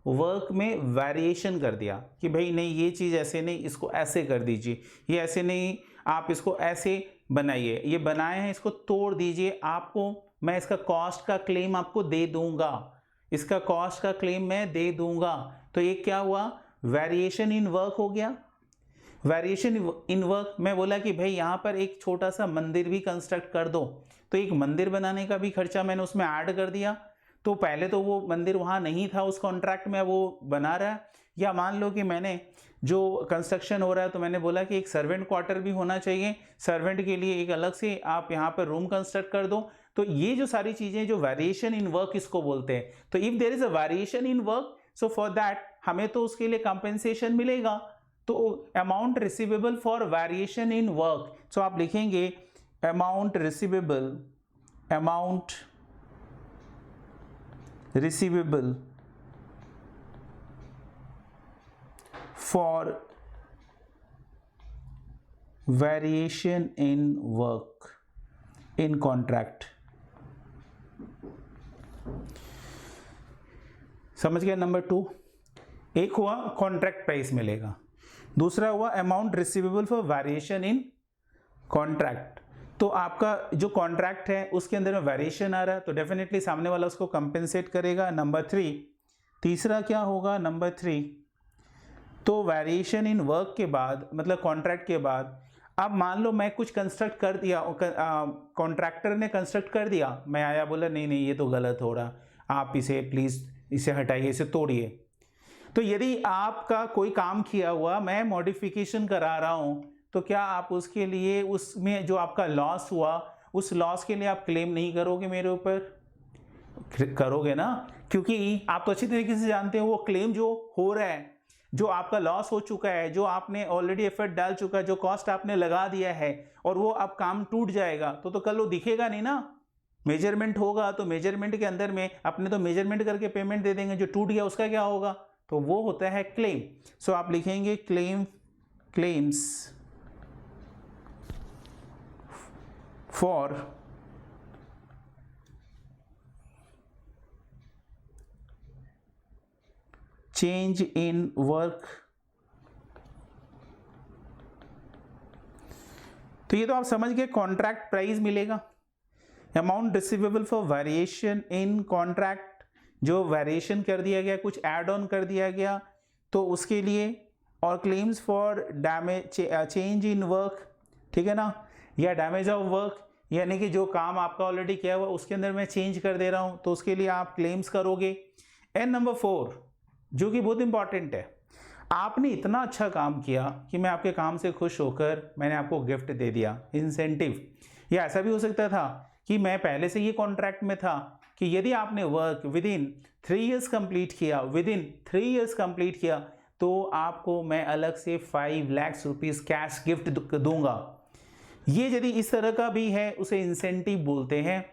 वर्क में वेरिएशन कर दिया कि भाई नहीं ये चीज़ ऐसे नहीं, इसको ऐसे कर दीजिए, ये ऐसे नहीं, आप इसको ऐसे बनाइए, ये बनाए हैं इसको तोड़ दीजिए, आपको मैं इसका कॉस्ट का क्लेम आपको दे दूंगा, इसका कॉस्ट का क्लेम मैं दे दूंगा। तो ये क्या हुआ, वेरिएशन इन वर्क हो गया। वेरिएशन इन वर्क मैं बोला कि भाई यहाँ पर एक छोटा सा मंदिर भी कंस्ट्रक्ट कर दो, तो एक मंदिर बनाने का भी खर्चा मैंने उसमें ऐड कर दिया। तो पहले तो वो मंदिर वहाँ नहीं था उस कॉन्ट्रैक्ट में, वो बना रहा है। या मान लो कि मैंने जो कंस्ट्रक्शन हो रहा है तो मैंने बोला कि एक सर्वेंट क्वार्टर भी होना चाहिए, सर्वेंट के लिए एक अलग से आप यहाँ पर रूम कंस्ट्रक्ट कर दो। तो ये जो सारी चीजें जो वेरिएशन इन वर्क इसको बोलते हैं। तो if there is a variation in work, so for that हमें तो उसके लिए कंपेंसेशन मिलेगा। तो amount receivable for variation in work, so आप लिखेंगे amount receivable for variation in work in contract। समझ गया। नंबर 2, एक हुआ कॉन्ट्रैक्ट प्राइस मिलेगा, दूसरा हुआ amount receivable for variation in contract. तो आपका जो कॉन्ट्रैक्ट है उसके अंदर में वेरिएशन आ रहा है तो डेफिनेटली सामने वाला उसको कंपेंसेट करेगा। नंबर 3, तीसरा क्या होगा, नंबर 3 तो वेरिएशन इन वर्क के बाद मतलब कॉन्ट्रैक्ट के बाद, अब मान लो मैं कुछ कंस्ट्रक्ट कर दिया, कॉन्ट्रैक्टर ने कंस्ट्रक्ट कर दिया, मैं आया बोला नहीं नहीं ये तो गलत हो रहा, आप इसे प्लीज़ इसे हटाइए, इसे तोड़िए। तो यदि आपका कोई काम किया हुआ मैं मॉडिफिकेशन करा रहा हूँ, तो क्या आप उसके लिए उसमें जो आपका लॉस हुआ उस लॉस के लिए आप क्लेम नहीं करोगे मेरे ऊपर? करोगे ना, क्योंकि आप तो अच्छी तरीके से जानते हो वो क्लेम जो हो रहा है, जो आपका लॉस हो चुका है, जो आपने ऑलरेडी एफर्ट डाल चुका है, जो कॉस्ट आपने लगा दिया है और वो अब काम टूट जाएगा तो कल वो दिखेगा नहीं ना, मेजरमेंट होगा तो मेजरमेंट के अंदर में अपने तो मेजरमेंट करके पेमेंट दे देंगे, जो टूट गया उसका क्या होगा, तो वो होता है क्लेम। सो आप लिखेंगे claims for change in work. तो ये तो आप समझ गए, कॉन्ट्रैक्ट प्राइस मिलेगा। Amount receivable for variation in contract, जो वेरिएशन कर दिया गया, कुछ ऐड ऑन कर दिया गया तो उसके लिए। और claims for damage change in work, ठीक है ना, या डैमेज ऑफ वर्क, यानी कि जो काम आपका ऑलरेडी किया हुआ उसके अंदर मैं चेंज कर दे रहा हूं, तो उसके लिए आप क्लेम्स करोगे। एंड नंबर 4 जो कि बहुत इंपॉर्टेंट है, आपने इतना अच्छा काम किया कि मैं आपके काम से खुश होकर मैंने आपको गिफ्ट दे दिया, इंसेंटिव। या ऐसा भी हो सकता था कि मैं पहले से ये कॉन्ट्रैक्ट में था कि यदि आपने work with in 3 years complete किया, विद इन 3 ईयर्स कंप्लीट किया, तो आपको मैं अलग से 5 लाख रुपीस कैश गिफ्ट दूंगा। ये यदि इस तरह का भी है उसे इंसेंटिव बोलते हैं,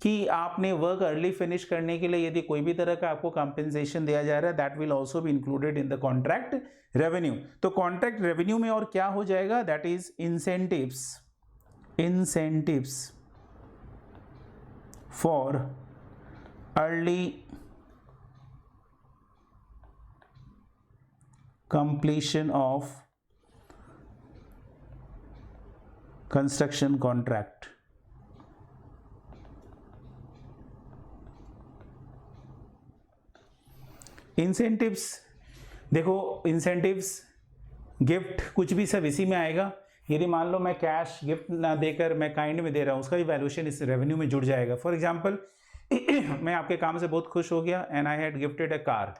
कि आपने वर्क अर्ली फिनिश करने के लिए यदि कोई भी तरह का आपको कंपेंसेशन दिया जा रहा है, that will also be included in the contract revenue. तो कॉन्ट्रैक्ट रेवेन्यू में और क्या हो जाएगा, that is incentives for early completion of construction contract। Incentives देखो, इंसेंटिव्स गिफ्ट कुछ भी सब इसी में आएगा। यदि मान लो मैं कैश गिफ्ट ना देकर मैं काइंड में दे रहा हूँ, उसका भी वैल्यूएशन इस रेवेन्यू में जुड़ जाएगा। फॉर एग्जांपल मैं आपके काम से बहुत खुश हो गया and I had gifted a car,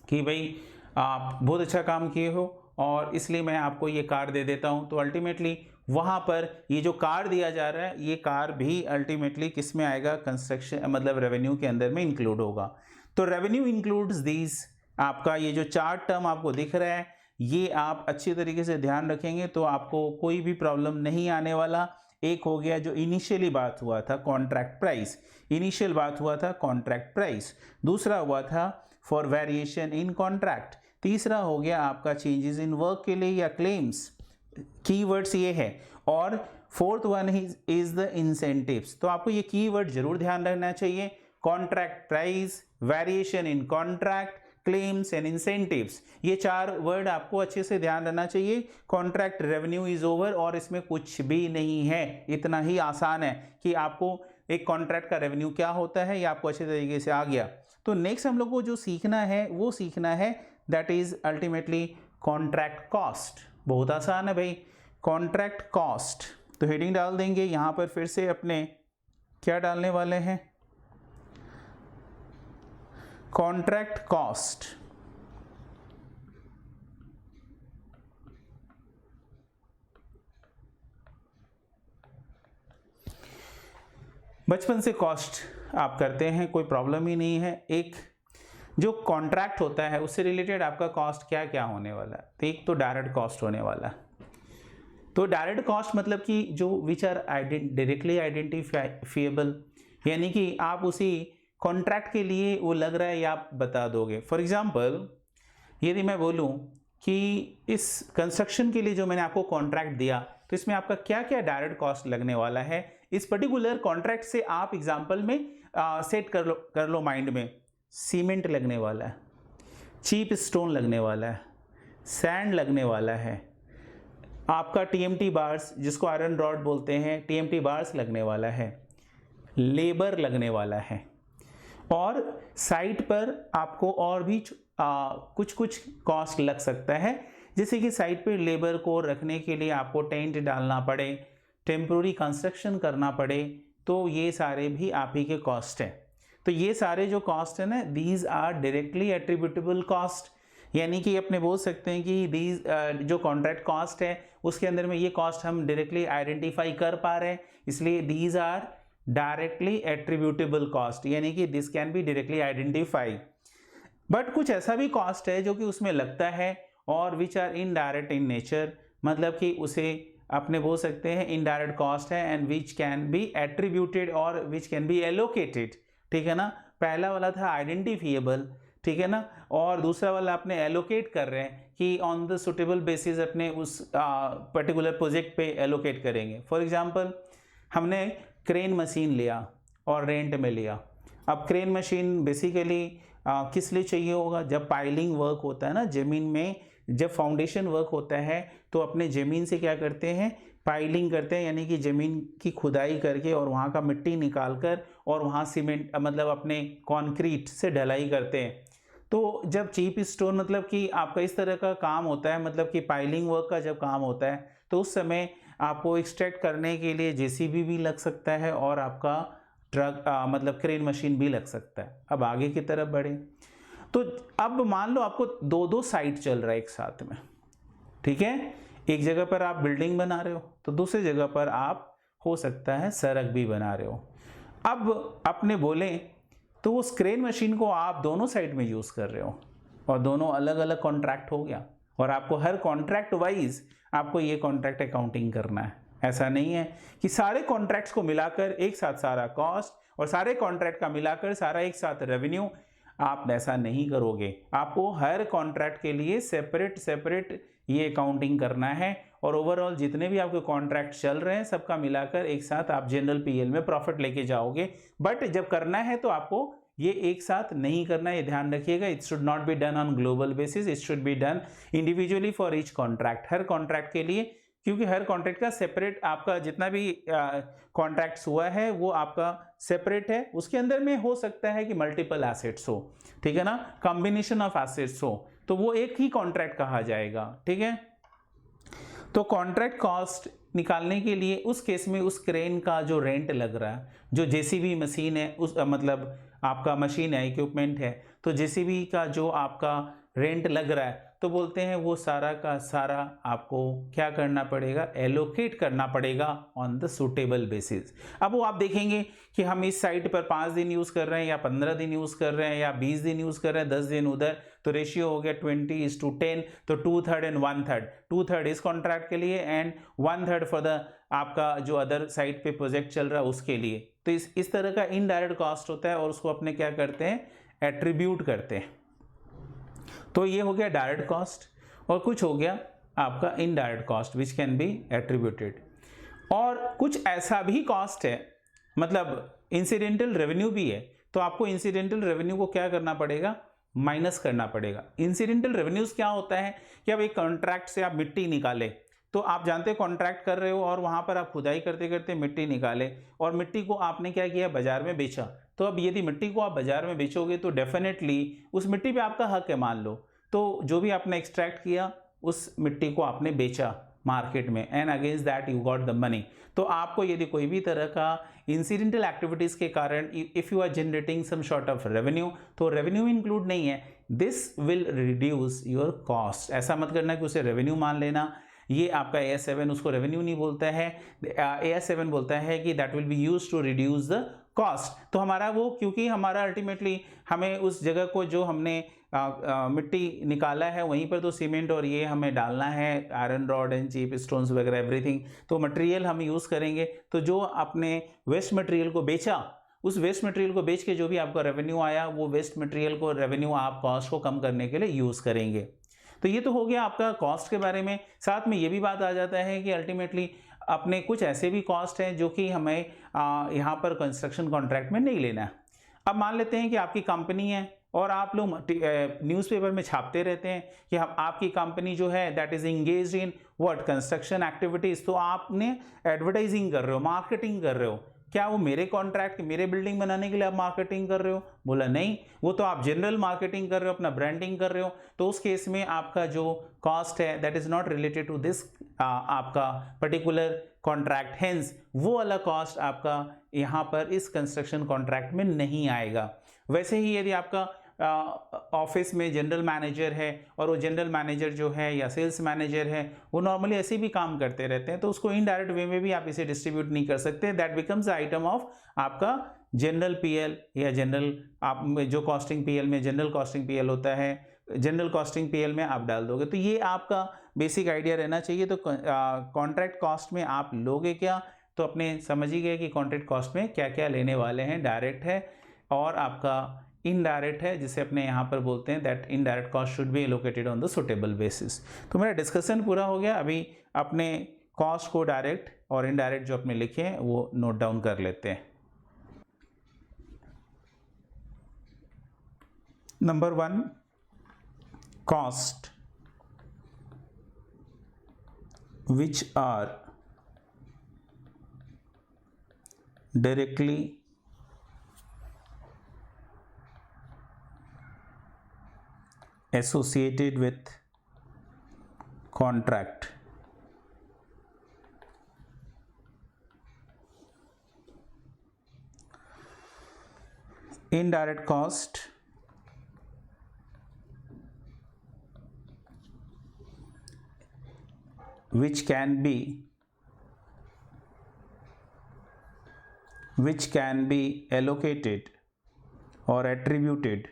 कि भाई आप बहुत अच्छा काम किए हो और इसलिए मैं आपको ये कार दे देता हूँ। तो अल्टीमेटली वहाँ पर ये जो कार दिया जा रहा है, ये कार भी अल्टीमेटली किस में आएगा, कंस्ट्रक्शन मतलब रेवेन्यू के अंदर में इंक्लूड होगा। तो रेवेन्यू इंक्लूड्स दीज, आपका ये जो 4 टर्म आपको दिख रहा है, ये आप अच्छी तरीके से ध्यान रखेंगे तो आपको कोई भी प्रॉब्लम नहीं आने वाला। एक हो गया जो इनिशियली बात हुआ था कॉन्ट्रैक्ट प्राइस, इनिशियल बात हुआ था कॉन्ट्रैक्ट प्राइस। दूसरा हुआ था फॉर वेरिएशन इन कॉन्ट्रैक्ट। तीसरा हो गया आपका चेंजेस इन वर्क के लिए या क्लेम्स, कीवर्ड्स ये है। और fourth one is the incentives. तो आपको ये कीवर्ड जरूर ध्यान रखना चाहिए, contract price, variation in contract, claims and incentives. ये 4 वर्ड आपको अच्छे से ध्यान रखना चाहिए। कॉन्ट्रैक्ट रेवेन्यू इज ओवर, और इसमें कुछ भी नहीं है, इतना ही आसान है कि आपको एक कॉन्ट्रैक्ट का रेवेन्यू क्या होता है, ये आपको अच्छे तरीके से आ गया। तो नेक्स्ट हम लोग को जो सीखना है वो सीखना है that is ultimately contract cost. बहुत आसान है भाई, कॉन्ट्रैक्ट कॉस्ट। तो हेडिंग डाल देंगे यहां पर, फिर से अपने क्या डालने वाले हैं, कॉन्ट्रैक्ट कॉस्ट। बचपन से कॉस्ट आप करते हैं, कोई प्रॉब्लम ही नहीं है। एक जो कॉन्ट्रैक्ट होता है उससे रिलेटेड आपका कॉस्ट क्या क्या होने वाला है, तो एक तो डायरेक्ट कॉस्ट होने वाला है। तो डायरेक्ट कॉस्ट मतलब कि जो विच आर डायरेक्टली आइडेंटिफाइएबल, यानी कि आप उसी कॉन्ट्रैक्ट के लिए वो लग रहा है या आप बता दोगे। फॉर एग्जांपल यदि मैं बोलूं कि इस कंस्ट्रक्शन के लिए जो मैंने आपको कॉन्ट्रैक्ट दिया, तो इसमें आपका क्या क्या डायरेक्ट कॉस्ट लगने वाला है, इस पर्टिकुलर कॉन्ट्रैक्ट से आप एग्जांपल में सेट कर लो माइंड में। सीमेंट लगने वाला है, चीप स्टोन लगने वाला है, सैंड लगने वाला है, आपका टीएमटी बार्स जिसको आयरन रॉड बोलते हैं, टीएमटी बार्स लगने वाला है, लेबर लगने वाला है, और साइट पर आपको और भी कुछ कुछ कॉस्ट लग सकता है, जैसे कि साइट पे लेबर को रखने के लिए आपको टेंट डालना पड़े, टेम्पोररी कंस्ट्रक्शन करना पड़े, तो ये सारे भी आप ही के कॉस्ट हैं। तो ये सारे जो कॉस्ट है ना, these are directly attributable cost, यानी कि अपने बोल सकते हैं कि दीज जो कॉन्ट्रैक्ट कॉस्ट है उसके अंदर में ये कॉस्ट हम डायरेक्टली आइडेंटिफाई कर पा रहे हैं, इसलिए these are directly attributable cost, यानी कि this can be directly identify. But कुछ ऐसा भी कॉस्ट है जो कि उसमें लगता है और which are indirect in nature, मतलब कि उसे अपने बोल सकते हैं इनडायरेक्ट कॉस्ट है and which can be attributed और विच कैन बी एलोकेटेड, ठीक है ना। पहला वाला था आइडेंटिफिएबल, ठीक है ना, और दूसरा वाला अपने एलोकेट कर रहे हैं कि ऑन द सुटेबल बेसिस अपने उस पर्टिकुलर प्रोजेक्ट पे एलोकेट करेंगे। फॉर एग्जांपल हमने क्रेन मशीन लिया और रेंट में लिया। अब क्रेन मशीन बेसिकली किस लिए चाहिए होगा, जब पाइलिंग वर्क होता है ना ज़मीन में, जब फाउंडेशन वर्क होता है तो अपने ज़मीन से क्या करते हैं, पाइलिंग करते हैं, यानी कि ज़मीन की खुदाई करके और वहाँ का मिट्टी निकाल कर और वहाँ सीमेंट मतलब अपने कंक्रीट से ढलाई करते हैं। तो जब चीप स्टोन मतलब कि आपका इस तरह का काम होता है, मतलब कि पाइलिंग वर्क का जब काम होता है तो उस समय आपको एक्सट्रैक्ट करने के लिए जेसीबी भी लग सकता है और आपका ट्रक मतलब क्रेन मशीन भी लग सकता है। अब आगे की तरफ बढ़े तो अब मान लो आपको दो दो साइट चल रहा है एक साथ में, ठीक है। एक जगह पर आप बिल्डिंग बना रहे हो तो दूसरी जगह पर आप हो सकता है सड़क भी बना रहे हो। अब अपने बोले तो उस क्रेन मशीन को आप दोनों साइड में यूज़ कर रहे हो और दोनों अलग अलग कॉन्ट्रैक्ट हो गया और आपको हर कॉन्ट्रैक्ट वाइज आपको ये कॉन्ट्रैक्ट अकाउंटिंग करना है। ऐसा नहीं है कि सारे कॉन्ट्रैक्ट्स को मिलाकर एक साथ सारा कॉस्ट और सारे कॉन्ट्रैक्ट का मिलाकर सारा एक साथ रेवेन्यू, आप ऐसा नहीं करोगे। आपको हर कॉन्ट्रैक्ट के लिए सेपरेट सेपरेट ये अकाउंटिंग करना है और ओवरऑल जितने भी आपके कॉन्ट्रैक्ट चल रहे हैं सबका मिलाकर एक साथ आप जनरल पीएल में प्रॉफिट लेके जाओगे। बट जब करना है तो आपको ये एक साथ नहीं करना है, ये ध्यान रखिएगा। It should not be done on global basis, it should be done individually for each contract, her contract के लिए, क्योंकि हर कॉन्ट्रैक्ट का सेपरेट आपका जितना भी कॉन्ट्रैक्ट्स हुआ है वो आपका सेपरेट है। उसके अंदर में हो सकता है कि मल्टीपल एसेट्स हो, ठीक है ना, कॉम्बिनेशन ऑफ एसेट्स हो, तो वो एक ही कॉन्ट्रैक्ट कहा जाएगा, ठीक है। तो कॉन्ट्रैक्ट कॉस्ट निकालने के लिए उस केस में उस क्रेन का जो रेंट लग रहा है, जो जेसीबी मशीन है उस मतलब आपका मशीन है, इक्विपमेंट है, तो जेसीबी का जो आपका रेंट लग रहा है तो बोलते हैं वो सारा का सारा आपको क्या करना पड़ेगा, एलोकेट करना पड़ेगा ऑन द सूटेबल बेसिस। अब वो आप देखेंगे कि हम इस साइट पर 5 दिन यूज़ कर रहे हैं या 15 दिन यूज़ कर रहे हैं या 20 दिन यूज़ कर रहे हैं, 10 दिन उधर, तो रेशियो हो गया 20:10, तो 2/3 एंड 1/3, 2/3 इस कॉन्ट्रैक्ट के लिए एंड 1/3 फॉर द आपका जो अदर साइट पे प्रोजेक्ट चल रहा है उसके लिए। तो इस तरह का इनडायरेक्ट कॉस्ट होता है और उसको अपने क्या करते हैं, एट्रीब्यूट करते हैं। तो ये हो गया डायरेक्ट कॉस्ट और कुछ हो गया आपका indirect cost which can be attributed. और कुछ ऐसा भी कॉस्ट है, मतलब इंसिडेंटल रेवेन्यू भी है, तो आपको इंसिडेंटल रेवेन्यू को क्या करना पड़ेगा, माइनस करना पड़ेगा। इंसिडेंटल रेवेन्यूज क्या होता है कि अब एक कॉन्ट्रैक्ट से आप मिट्टी निकाले, तो आप जानते हैं कॉन्ट्रैक्ट कर रहे हो और वहाँ पर आप खुदाई करते करते मिट्टी निकाले और मिट्टी को आपने क्या किया, बाजार में बेचा। तो अब यदि मिट्टी को आप बाजार में बेचोगे तो डेफिनेटली उस मिट्टी पे आपका हक है, मान लो, तो जो भी आपने एक्सट्रैक्ट किया उस मिट्टी को आपने बेचा मार्केट में and against that you got the money. तो आपको यदि कोई भी तरह का इंसिडेंटल एक्टिविटीज के कारण if you are generating some sort of revenue, तो रेवेन्यू इंक्लूड नहीं है, this will reduce your cost. ऐसा मत करना कि उसे रेवेन्यू मान लेना, ये आपका AS7 उसको रेवेन्यू नहीं बोलता है, AS7 बोलता है कि that will be used to reduce the cost. तो हमारा वो, क्योंकि हमारा अल्टीमेटली हमें उस जगह को जो हमने मिट्टी निकाला है वहीं पर तो सीमेंट और ये हमें डालना है, iron rod and cheap stones वगैरह एवरीथिंग, तो मटेरियल हम यूज़ करेंगे। तो जो आपने वेस्ट मटेरियल को बेचा, उस वेस्ट मटेरियल को बेच के जो भी आपका रेवेन्यू आया, वो वेस्ट मटेरियल को रेवेन्यू आप कॉस्ट को कम करने के लिए यूज़ करेंगे। तो ये तो हो गया आपका कॉस्ट के बारे में। साथ में ये भी बात आ जाता है कि अल्टीमेटली अपने कुछ ऐसे भी कॉस्ट हैं जो कि हमें यहाँ पर कंस्ट्रक्शन कॉन्ट्रैक्ट में नहीं लेना है। अब मान लेते हैं कि आपकी कंपनी है और आप लोग न्यूज़पेपर में छापते रहते हैं कि हम आपकी कंपनी जो है that is engaged in what, construction activities. तो आपने एडवर्टाइजिंग कर रहे हो, मार्केटिंग कर रहे हो, क्या वो मेरे कॉन्ट्रैक्ट, मेरे बिल्डिंग बनाने के लिए आप मार्केटिंग कर रहे हो? बोला नहीं, वो तो आप जनरल मार्केटिंग कर रहे हो, अपना ब्रांडिंग कर रहे हो। तो उस केस में आपका जो कॉस्ट है that is not related to this आपका पर्टिकुलर कॉन्ट्रैक्ट, हेंस वो वाला कॉस्ट आपका यहाँ पर इस कंस्ट्रक्शन कॉन्ट्रैक्ट में नहीं आएगा। वैसे ही यदि आपका ऑफिस में जनरल मैनेजर है और वो जनरल मैनेजर जो है या सेल्स मैनेजर है वो नॉर्मली ऐसे भी काम करते रहते हैं, तो उसको इनडायरेक्ट वे में भी आप इसे डिस्ट्रीब्यूट नहीं कर सकते। दैट बिकम्स आइटम ऑफ आपका जनरल पीएल या जनरल आप जो कॉस्टिंग पीएल में जनरल कॉस्टिंग पीएल होता है, जनरल कॉस्टिंग पीएल में आप डाल दोगे। तो ये आपका बेसिक आइडिया रहना चाहिए। तो कॉन्ट्रैक्ट कॉस्ट में आप लोगे क्या, तो अपने समझ ही गए कि कॉन्ट्रैक्ट कॉस्ट में क्या क्या लेने वाले हैं। डायरेक्ट है और आपका इनडायरेक्ट है, जिसे अपने यहाँ पर बोलते हैं that indirect cost should be allocated on the suitable basis. तो मेरा डिस्कशन पूरा हो गया। अभी अपने कॉस्ट को डायरेक्ट और इनडायरेक्ट जो अपने लिखे हैं वो नोट डाउन कर लेते हैं। Number 1, cost which are directly associated with contract. Indirect cost which can be allocated or attributed,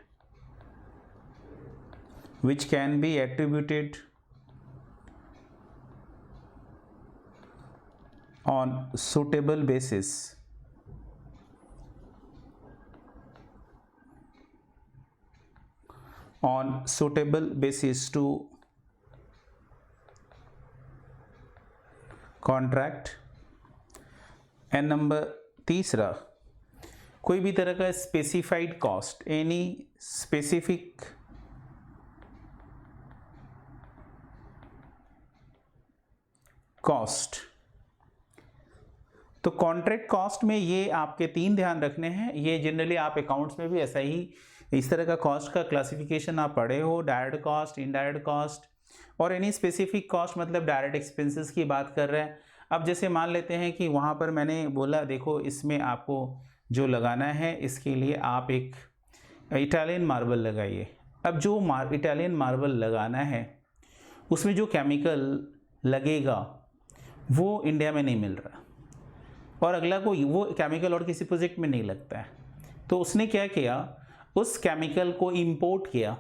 which can be attributed on suitable basis, to contract. And number 3, कोई भी तरह का specified cost, any specific cost. तो contract cost में ये आपके 3 ध्यान रखने हैं। ये जनरली आप अकाउंट्स में भी ऐसा ही इस तरह का कॉस्ट का क्लासिफिकेशन आप पढ़े हो, डायरेक्ट कॉस्ट, इनडायरेक्ट कॉस्ट और एनी स्पेसिफिक कॉस्ट, मतलब डायरेक्ट एक्सपेंसेस की बात कर रहे हैं। अब जैसे मान लेते हैं कि वहाँ पर मैंने बोला देखो इसमें आपको जो लगाना है इसके लिए आप एक इटालियन मार्बल लगाइए। अब जो इटालियन मार्बल लगाना है उसमें जो केमिकल लगेगा वो इंडिया में नहीं मिल रहा और अगला को वो केमिकल और किसी प्रोजेक्ट में नहीं लगता है। तो उसने क्या किया, उस केमिकल को इंपोर्ट किया,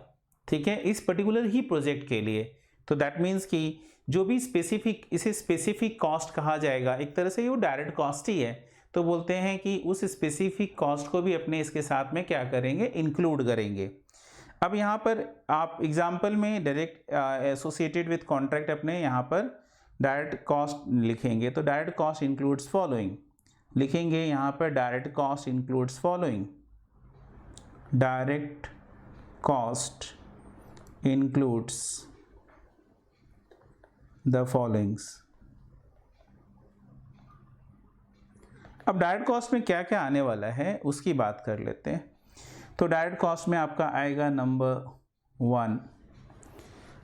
ठीक है, इस पर्टिकुलर ही प्रोजेक्ट के लिए। तो दैट मीन्स कि जो भी स्पेसिफिक, इसे स्पेसिफिक कॉस्ट कहा जाएगा। एक तरह से वो डायरेक्ट कॉस्ट ही है। तो बोलते हैं कि उस स्पेसिफिक कॉस्ट को भी अपने इसके साथ में क्या करेंगे, इंक्लूड करेंगे। अब यहाँ पर आप एग्जाम्पल में डायरेक्ट एसोसिएटेड विथ कॉन्ट्रैक्ट अपने यहाँ पर डायरेक्ट कॉस्ट लिखेंगे। तो डायरेक्ट कॉस्ट इंक्लूड्स फॉलोइंग लिखेंगे यहाँ पर, direct cost includes following, direct cost includes the followings। अब डायरेक्ट कॉस्ट में क्या क्या आने वाला है उसकी बात कर लेते हैं। तो डायरेक्ट कॉस्ट में आपका आएगा नंबर 1।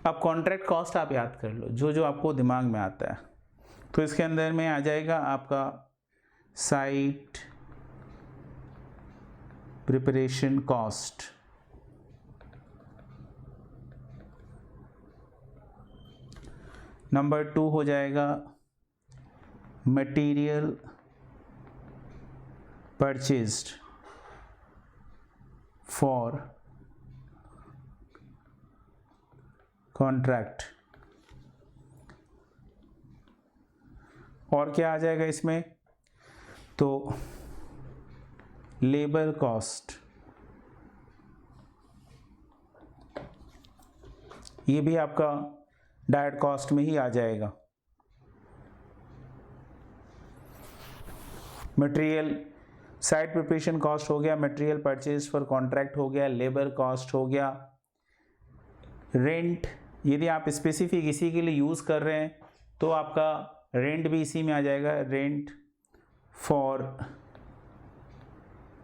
अब कॉन्ट्रैक्ट कॉस्ट आप याद कर लो, जो जो आपको दिमाग में आता है। तो इसके अंदर में आ जाएगा आपका साइट प्रिपरेशन कॉस्ट, नंबर 2 हो जाएगा मटेरियल परचेज्ड फॉर कॉन्ट्रैक्ट। और क्या आ जाएगा इसमें, तो लेबर कॉस्ट, ये भी आपका डायरेक्ट कॉस्ट में ही आ जाएगा। मटेरियल साइट प्रिपरेशन कॉस्ट हो गया, मटेरियल परचेज फॉर कॉन्ट्रैक्ट हो गया, लेबर कॉस्ट हो गया, रेंट यदि आप स्पेसिफिक इसी के लिए यूज़ कर रहे हैं तो आपका रेंट भी इसी में आ जाएगा, rent for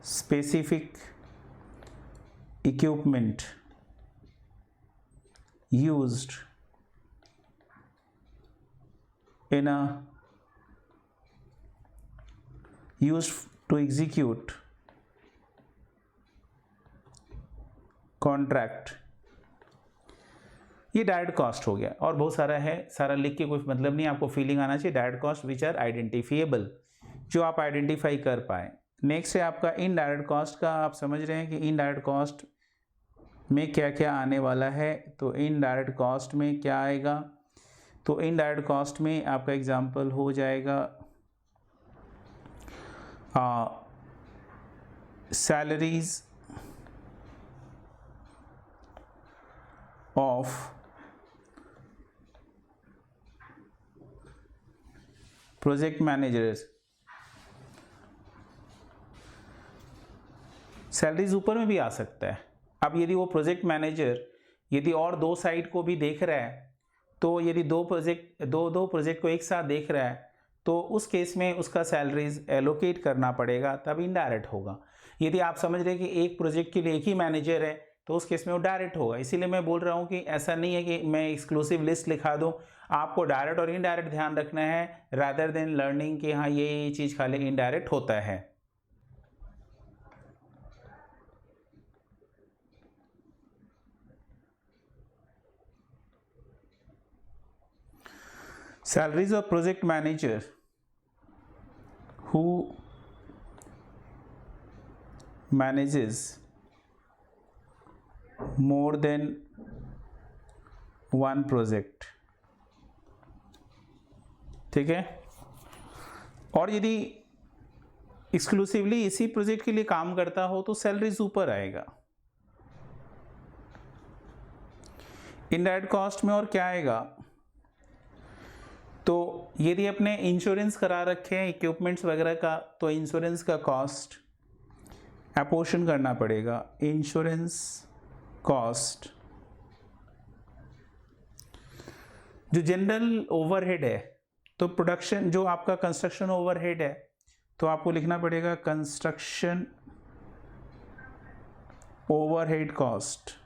specific equipment used in a used to execute contract। ये डायरेक्ट कॉस्ट हो गया और बहुत सारा है, सारा लिख के कोई मतलब नहीं, आपको फीलिंग आना चाहिए। Direct cost which are identifiable, जो आप आइडेंटिफाई कर पाए। नेक्स्ट है आपका इनडायरेक्ट कॉस्ट का। आप समझ रहे हैं कि इनडायरेक्ट कॉस्ट में क्या क्या आने वाला है। तो इनडायरेक्ट कॉस्ट में क्या आएगा, तो इनडायरेक्ट कॉस्ट में आपका एग्जांपल हो जाएगा salaries of project managers. Salaries ऊपर में भी आ सकता है। अब यदि वो प्रोजेक्ट मैनेजर यदि और दो साइट को भी देख रहा है, तो यदि दो प्रोजेक्ट को एक साथ देख रहा है, तो उस केस में उसका सैलरीज एलोकेट करना पड़ेगा, तब इनडायरेक्ट होगा। यदि आप समझ रहे हैं कि एक प्रोजेक्ट के लिए एक ही मैनेजर है, तो उस केस में वो डायरेक्ट होगा। इसीलिए मैं बोल रहा हूँ कि ऐसा नहीं है कि मैं एक्सक्लूसिव लिस्ट लिखा दूँ, आपको डायरेक्ट और इनडायरेक्ट ध्यान रखना है, रादर देन लर्निंग कि हाँ ये चीज़ खाली इनडायरेक्ट होता है। Salaries of project manager who manages more than one project, ठीक है। और यदि एक्सक्लूसिवली इसी प्रोजेक्ट के लिए काम करता हो तो सैलरीज ऊपर आएगा। इनडायरेक्ट कॉस्ट में और क्या आएगा, तो यदि अपने इंश्योरेंस करा रखे हैं इक्विपमेंट्स वगैरह का, तो इंश्योरेंस का कॉस्ट अपोर्शन करना पड़ेगा। इंश्योरेंस कॉस्ट जो जनरल ओवरहेड है, तो प्रोडक्शन जो आपका कंस्ट्रक्शन ओवरहेड है, तो आपको लिखना पड़ेगा कंस्ट्रक्शन ओवरहेड कॉस्ट।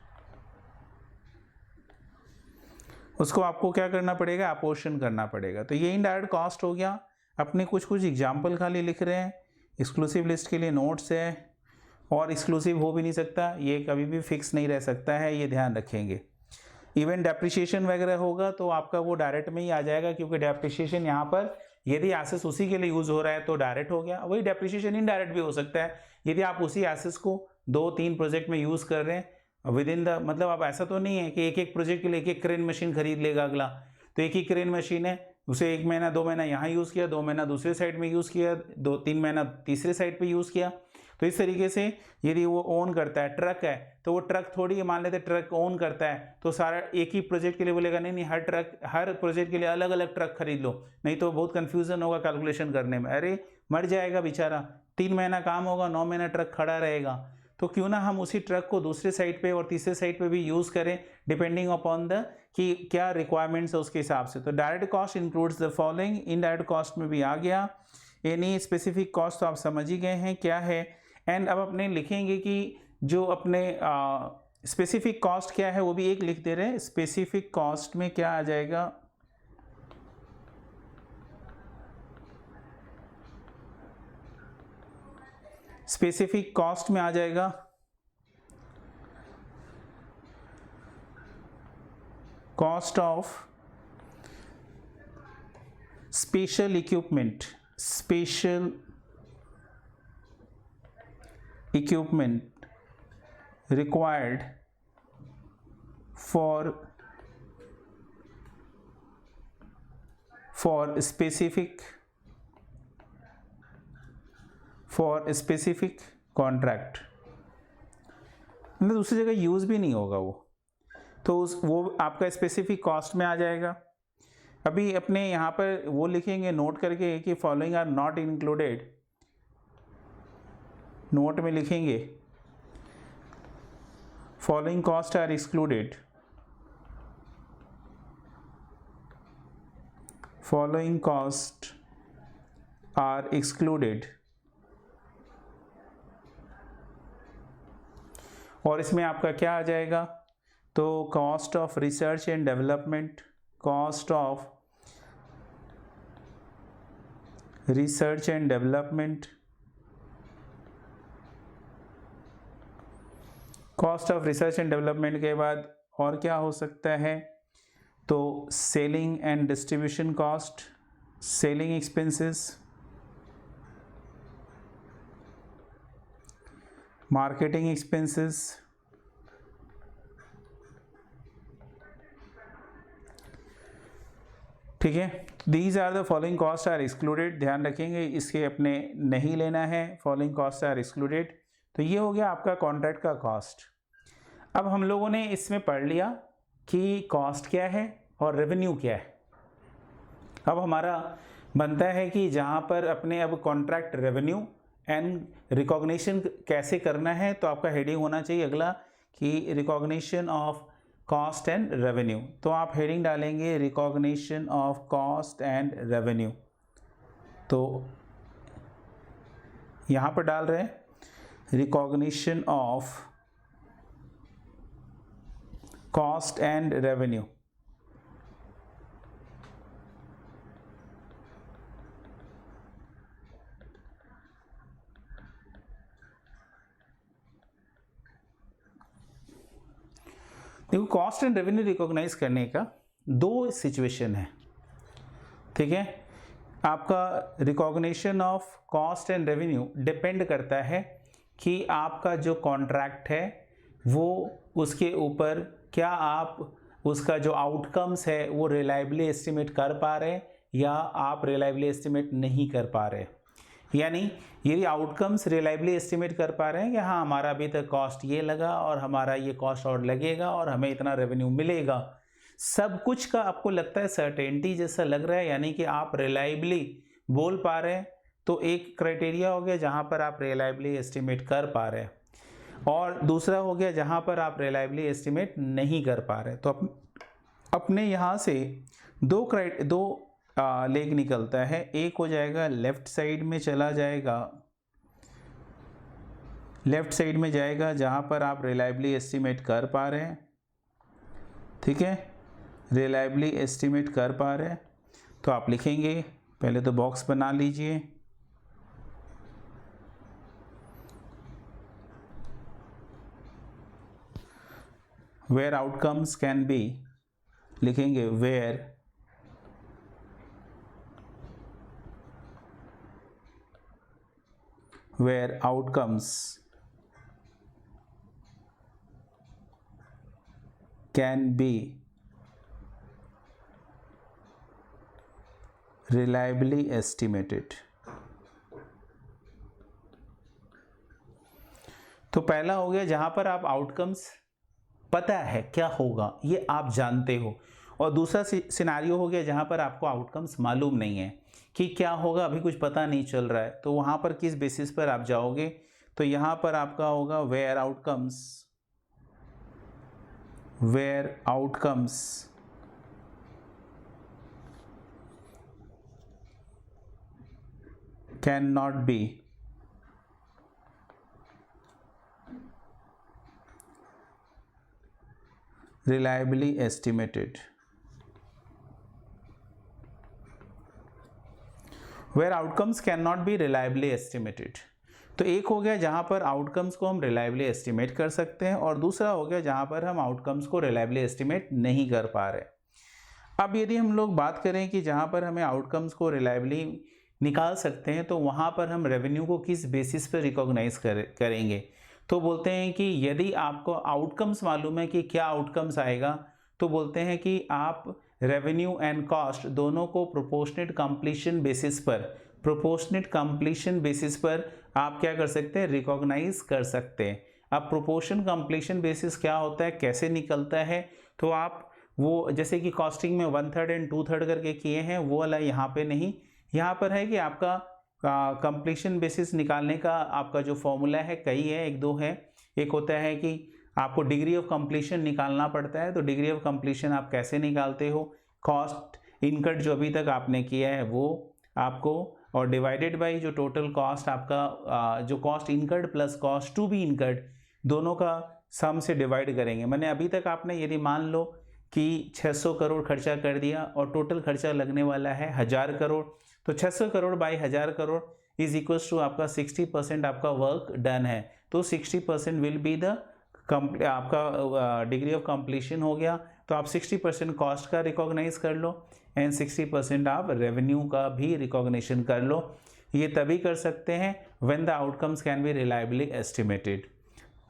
उसको आपको क्या करना पड़ेगा, अपोर्शन करना पड़ेगा। तो ये इनडायरेक्ट कॉस्ट हो गया। अपने कुछ एग्जाम्पल खाली लिख रहे हैं, एक्सक्लूसिव लिस्ट के लिए नोट्स है, और एक्सक्लूसिव हो भी नहीं सकता, ये कभी भी फिक्स नहीं रह सकता है, ये ध्यान रखेंगे। इवन डेप्रिसिएशन वगैरह होगा तो आपका वो डायरेक्ट में ही आ जाएगा, क्योंकि डेप्रिसिएशन यहाँ पर यदि एसेस उसी के लिए यूज़ हो रहा है तो डायरेक्ट हो गया। वही डेप्रिसिएशन इनडायरेक्ट भी हो सकता है, यदि आप उसी एसेस को 2-3 प्रोजेक्ट में यूज़ कर रहे हैं विद इन द, मतलब आप ऐसा तो नहीं है कि एक एक प्रोजेक्ट के लिए एक एक क्रेन मशीन खरीद लेगा अगला। तो एक ही क्रेन मशीन है, उसे 1 महीना 2 महीना यहाँ यूज़ किया, 2 महीना दूसरे साइड में यूज़ किया, 2-3 महीना तीसरे साइड पे यूज़ किया। तो इस तरीके से यदि वो ओन करता है, ट्रक है तो वो ट्रक थोड़ी मान लेते ट्रक ओन करता है तो सारा एक ही प्रोजेक्ट के लिए बोलेगा नहीं हर प्रोजेक्ट के लिए अलग अलग ट्रक खरीद लो, नहीं तो बहुत कंफ्यूजन होगा कैलकुलेशन करने में। अरे मर जाएगा बेचारा, 3 महीना काम होगा, 9 महीना ट्रक खड़ा रहेगा। तो क्यों ना हम उसी ट्रक को दूसरे साइड पे और तीसरे साइड पे भी यूज़ करें, डिपेंडिंग अपॉन द कि क्या रिक्वायरमेंट्स है उसके हिसाब से। तो direct cost includes the following, indirect cost में भी आ गया। एनी स्पेसिफिक कॉस्ट तो आप समझ ही गए हैं क्या है। एंड अब अपने लिखेंगे कि जो अपने स्पेसिफिक कॉस्ट क्या है वो भी एक लिख दे रहे हैं। स्पेसिफिक कॉस्ट में क्या आ जाएगा, स्पेसिफिक कॉस्ट में आ जाएगा cost of special equipment, special equipment required for specific contract, मतलब दूसरी जगह यूज भी नहीं होगा वो, तो वो आपका स्पेसिफिक कॉस्ट में आ जाएगा। अभी अपने यहाँ पर वो लिखेंगे नोट करके कि following are not included, note में लिखेंगे following cost are excluded, following cost are excluded. और इसमें आपका क्या आ जाएगा, तो cost of research and development, cost of research and development, cost of research and development के बाद और क्या हो सकता है, तो selling and distribution cost, selling expenses, marketing expenses, ठीक है, these are the following cost are excluded, ध्यान रखेंगे इसके अपने नहीं लेना है, फॉलोइंग कॉस्ट आर एक्सक्लूडेड। तो ये हो गया आपका कॉन्ट्रैक्ट का कॉस्ट। अब हम लोगों ने इसमें पढ़ लिया कि कॉस्ट क्या है और रेवेन्यू क्या है। अब हमारा बनता है कि जहाँ पर अपने अब कॉन्ट्रैक्ट रेवेन्यू एंड रिकॉग्निशन कैसे करना है, तो आपका हेडिंग होना चाहिए अगला कि recognition of cost and revenue. तो आप हेडिंग डालेंगे recognition of cost and revenue. तो यहाँ पर डाल रहे हैं recognition of cost and revenue. देखो, कॉस्ट एंड रेवेन्यू रिकॉग्नाइज करने का दो सिचुएशन है, ठीक है। आपका recognition of cost and revenue depend करता है कि आपका जो कॉन्ट्रैक्ट है वो उसके ऊपर क्या आप उसका जो आउटकम्स है वो रिलायबली एस्टिमेट कर पा रहे हैं या आप रिलायबली एस्टिमेट नहीं कर पा रहे। यानी यदि आउटकम्स रिलायबली एस्टिमेट कर पा रहे हैं कि हाँ हमारा अभी तक कॉस्ट ये लगा और हमारा ये कॉस्ट और लगेगा और हमें इतना रेवेन्यू मिलेगा, सब कुछ का आपको लगता है सर्टेनिटी जैसा लग रहा है, यानी कि आप रिलायबली बोल पा रहे हैं, तो एक क्राइटेरिया हो गया जहाँ पर आप रिलायबली एस्टिमेट कर पा रहे हैं, और दूसरा हो गया जहाँ पर आप रिलायबली एस्टिमेट नहीं कर पा रहे। तो अपने यहाँ से दो लेग निकलता है। एक हो जाएगा लेफ्ट साइड में चला जाएगा, लेफ्ट साइड में जाएगा जहाँ पर आप रिलायबली एस्टिमेट कर पा रहे हैं, ठीक है, रिलायबली एस्टिमेट कर पा रहे हैं। तो आप लिखेंगे, पहले तो बॉक्स बना लीजिए, वेयर आउटकम्स कैन बी, लिखेंगे where outcomes can be reliably estimated। तो पहला हो गया जहां पर आप आउटकम्स पता है क्या होगा, ये आप जानते हो, और दूसरा सिनारियो हो गया जहां पर आपको आउटकम्स मालूम नहीं है कि क्या होगा, अभी कुछ पता नहीं चल रहा है। तो वहाँ पर किस बेसिस पर आप जाओगे, तो यहाँ पर आपका होगा where outcomes can not be reliably estimated. Where outcomes can not be reliably estimated. तो एक हो गया जहाँ पर आउटकम्स को हम रिलायबली एस्टिमेट कर सकते हैं, और दूसरा हो गया जहाँ पर हम आउटकम्स को रिलायबली एस्टिमेट नहीं कर पा रहे। अब यदि हम लोग बात करें कि जहाँ पर हमें आउटकम्स को रिलायबली निकाल सकते हैं, तो वहाँ पर हम रेवेन्यू को किस बेसिस पर रिकॉग्नाइज करेंगे। तो बोलते हैं कि यदि आपको आउटकम्स मालूम है कि क्या आउटकम्स आएगा, तो बोलते हैं कि आप रेवेन्यू एंड कॉस्ट दोनों को प्रोपोर्शनेट कंप्लीशन बेसिस पर आप क्या कर सकते हैं, रिकॉग्नाइज कर सकते हैं। अब प्रोपोर्शन कंप्लीशन बेसिस क्या होता है, कैसे निकलता है, तो आप वो जैसे कि कॉस्टिंग में 1/3 एंड 2/3 करके किए हैं, वो वाला यहाँ पे नहीं, यहाँ पर है कि आपका कंप्लीशन बेसिस निकालने का आपका जो फॉर्मूला है कई है, एक दो है। एक होता है कि आपको डिग्री ऑफ कंप्लीशन निकालना पड़ता है, तो डिग्री ऑफ कंप्लीशन आप कैसे निकालते हो, कॉस्ट इनकट जो अभी तक आपने किया है वो आपको, और डिवाइडेड बाय जो टोटल कॉस्ट आपका जो cost incurred plus cost to be incurred दोनों का सम से डिवाइड करेंगे। मैंने अभी तक आपने यदि मान लो कि 600 करोड़ खर्चा कर दिया और टोटल खर्चा लगने वाला है 1000 करोड़, तो 600 crore by 1000 crore is equals to आपका 60% आपका वर्क डन है, तो 60% विल बी द आपका डिग्री ऑफ कंप्लीशन हो गया। तो आप 60% कॉस्ट का रिकॉग्नाइज कर लो एंड 60% आप रेवेन्यू का भी रिकॉग्निशन कर लो। ये तभी कर सकते हैं when the outcomes can be reliably estimated.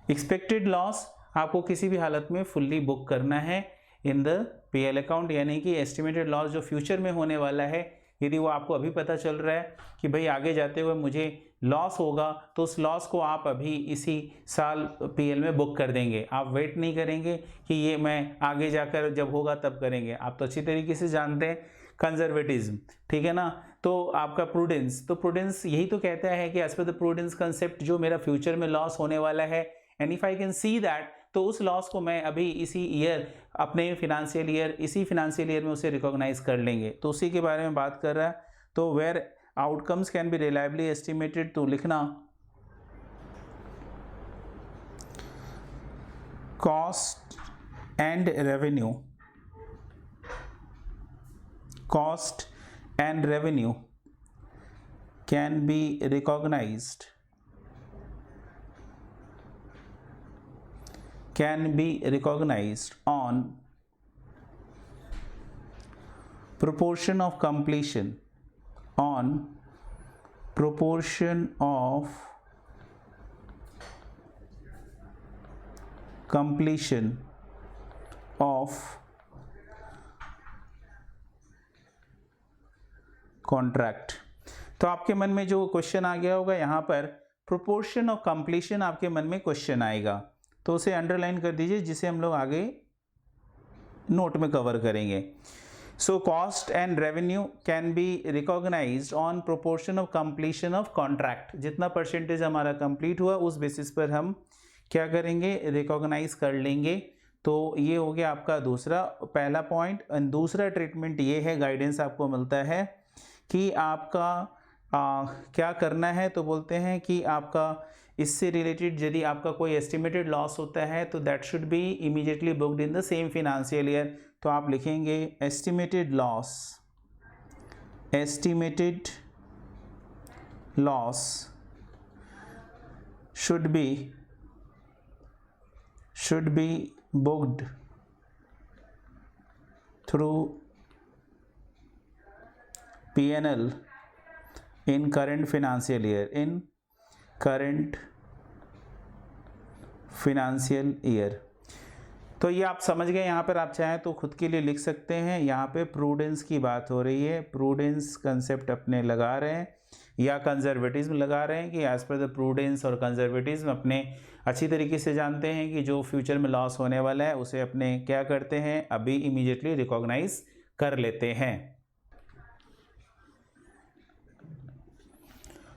Expected loss आपको किसी भी हालत में फुल्ली बुक करना है इन द पीएल अकाउंट, यानी कि एस्टिमेटेड लॉस जो फ्यूचर में होने वाला है, यदि वो आपको अभी पता चल रहा है कि भाई आगे जाते हुए मुझे लॉस होगा, तो उस लॉस को आप अभी इसी साल पीएल में बुक कर देंगे। आप वेट नहीं करेंगे कि ये मैं आगे जाकर जब होगा तब करेंगे। आप तो अच्छी तरीके से जानते हैं कंजर्वेटिज्म, ठीक है ना। तो आपका प्रूडेंस, तो प्रूडेंस यही तो कहता है कि as per the prudence concept जो मेरा फ्यूचर में लॉस होने वाला है, and if I can see that, तो उस लॉस को मैं अभी इसी ईयर, अपने फिनेंशियल ईयर, इसी फिनेंशियल ईयर में उसे रिकॉग्नाइज कर लेंगे। तो उसी के बारे में बात कर रहा है। तो where outcomes can be reliably estimated, तो लिखना cost and revenue, cost and revenue can be recognized on proportion of completion, on proportion of completion of contract. तो आपके मन में जो क्वेश्चन आ गया होगा यहाँ पर, प्रोपोर्शन ऑफ कंप्लीशन आपके मन में क्वेश्चन आएगा, तो उसे अंडरलाइन कर दीजिए, जिसे हम लोग आगे नोट में कवर करेंगे। So cost and revenue can be recognised on proportion of completion of contract. जितना परसेंटेज हमारा कंप्लीट हुआ उस बेसिस पर हम क्या करेंगे, रिकॉग्नाइज कर लेंगे। तो ये हो गया आपका दूसरा, पहला पॉइंट। एंड दूसरा ट्रीटमेंट ये है, गाइडेंस आपको मिलता है कि आपका क्या करना है। तो बोलते हैं कि आपका इससे रिलेटेड यदि आपका कोई एस्टिमेटेड लॉस होता है तो that should be immediately booked in the same financial year. तो आप लिखेंगे estimated loss, estimated loss should be booked through P&L in current financial year, in current financial year। तो ये आप समझ गए। यहाँ पर आप चाहें तो खुद के लिए लिख सकते हैं। यहाँ पे प्रूडेंस की बात हो रही है, प्रूडेंस कंसेप्ट अपने लगा रहे हैं या कंजर्वेटिज्म लगा रहे हैं कि एज पर द प्रूडेंस और कंजर्वेटिज्म अपने अच्छी तरीके से जानते हैं कि जो फ्यूचर में लॉस होने वाला है उसे अपने क्या करते हैं, अभी इमीडिएटली रिकॉग्नाइज कर लेते हैं।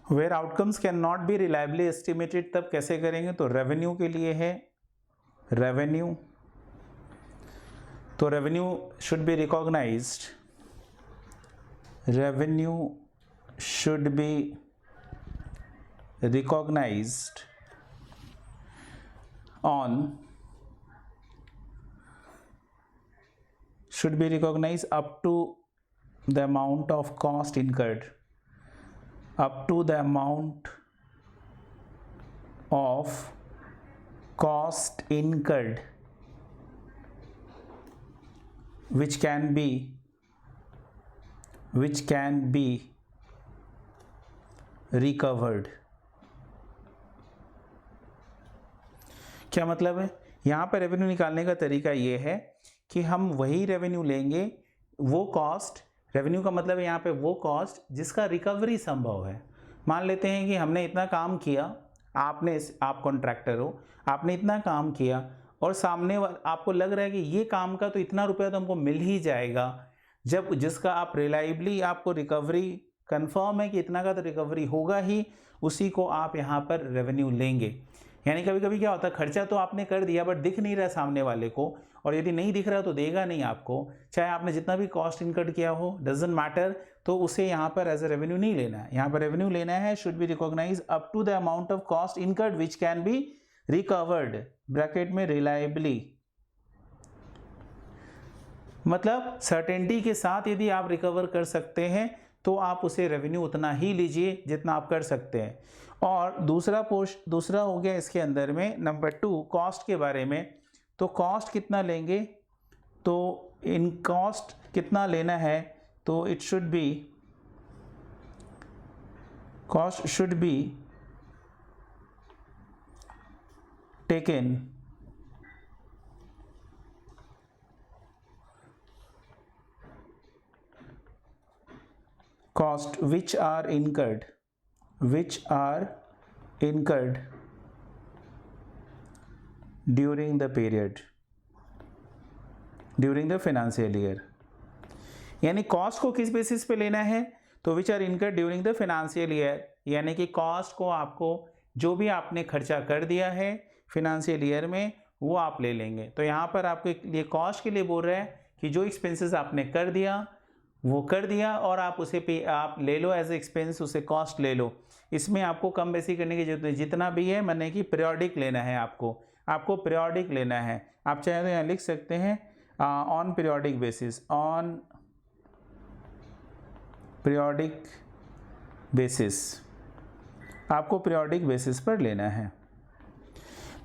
Where outcomes can not be reliably estimated, तब कैसे करेंगे, तो रेवेन्यू के लिए है रेवेन्यू। तो revenue should be recognised, revenue should be recognised on, should be recognized up to the amount of cost incurred, up to the amount of cost incurred which can be recovered। क्या मतलब है, यहाँ पर revenue निकालने का तरीका ये है कि हम वही रेवेन्यू लेंगे, वो कॉस्ट, रेवेन्यू का मतलब है यहाँ पे वो कॉस्ट जिसका रिकवरी संभव है। मान लेते हैं कि हमने इतना काम किया, आप कॉन्ट्रैक्टर हो, आपने इतना काम किया और सामने आपको लग रहा है कि ये काम का तो इतना रुपया तो हमको मिल ही जाएगा, जब जिसका आप रिलायबली आपको रिकवरी कंफर्म है कि इतना का तो रिकवरी होगा ही, उसी को आप यहाँ पर रेवेन्यू लेंगे। यानी कभी कभी क्या होता है, खर्चा तो आपने कर दिया बट दिख नहीं रहा सामने वाले को, और यदि नहीं दिख रहा तो देगा नहीं आपको, चाहे आपने जितना भी कॉस्ट इनकर्ड किया हो, डजंट मैटर। तो उसे यहाँ पर एज ए रेवेन्यू नहीं लेना है, यहाँ पर रेवेन्यू लेना है should be recognise up to the amount of cost incurred which can be recovered, bracket में रिलायबली, मतलब सर्टेनिटी के साथ यदि आप रिकवर कर सकते हैं तो आप उसे रेवेन्यू उतना ही लीजिए जितना आप कर सकते हैं। और दूसरा हो गया इसके अंदर में नंबर 2 कॉस्ट के बारे में। तो कॉस्ट कितना लेंगे, तो इन कॉस्ट कितना लेना है, तो it should be, cost should be taken cost which are incurred during the period, during the financial year। यानी कॉस्ट को किस बेसिस पे लेना है, तो which are incurred during the financial year, यानी कि कॉस्ट को आपको जो भी आपने खर्चा कर दिया है फिनेंशियल ईयर में वो आप ले लेंगे। तो यहाँ पर आपको लिए कॉस्ट के लिए बोल रहा है कि जो एक्सपेंसेस आपने कर दिया वो कर दिया और आप उसे पे आप ले लो एज एक्सपेंस, उसे कॉस्ट ले लो। इसमें आपको कम बेसी करने की जरूरत नहीं, जितना भी है मैंने कि पीरियोडिक लेना है, आपको पीरियोडिक लेना है। आप चाहे तो यहाँ लिख सकते हैं on periodic basis, on periodic basis, आपको पीरियोडिक बेसिस पर लेना है।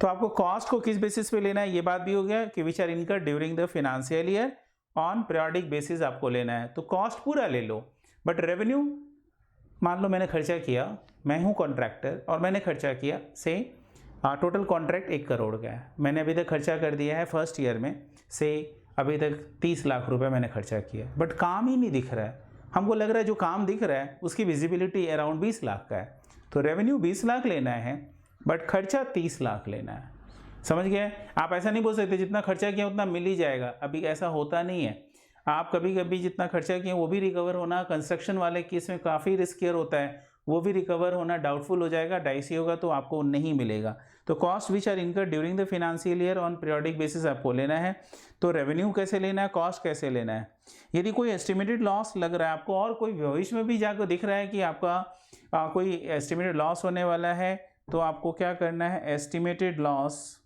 तो आपको कॉस्ट को किस बेसिस पे लेना है ये बात भी हो गया कि which are incurred during the financial year, on periodic basis आपको लेना है। तो कॉस्ट पूरा ले लो, बट रेवेन्यू मान लो मैंने खर्चा किया, मैं हूँ कॉन्ट्रैक्टर और मैंने खर्चा किया से टोटल कॉन्ट्रैक्ट 1 करोड़ का है, मैंने अभी तक खर्चा कर दिया है फर्स्ट ईयर में से अभी तक 30 लाख रुपए मैंने खर्चा किया, बट काम ही नहीं दिख रहा है। हमको लग रहा है जो काम दिख रहा है उसकी विजिबिलिटी अराउंड 20 लाख का है, तो रेवेन्यू 20 लाख लेना है बट खर्चा 30 लाख लेना है। समझ गए? आप ऐसा नहीं बोल सकते जितना खर्चा किया उतना मिल ही जाएगा, अभी ऐसा होता नहीं है। आप कभी कभी जितना खर्चा किए वो भी रिकवर होना, कंस्ट्रक्शन वाले केस में काफ़ी रिस्कियर होता है, वो भी रिकवर होना डाउटफुल हो जाएगा, डाइसी होगा तो आपको नहीं मिलेगा। तो cost which are incurred during the financial year on periodic basis आपको लेना है। तो रेवेन्यू कैसे लेना है, कॉस्ट कैसे लेना है। यदि कोई एस्टिमेटेड लॉस लग रहा है आपको और कोई भविष्य में भी जाकर दिख रहा है कि आपका कोई एस्टिमेटेड लॉस होने वाला है, तो आपको क्या करना है, एस्टिमेटेड लॉस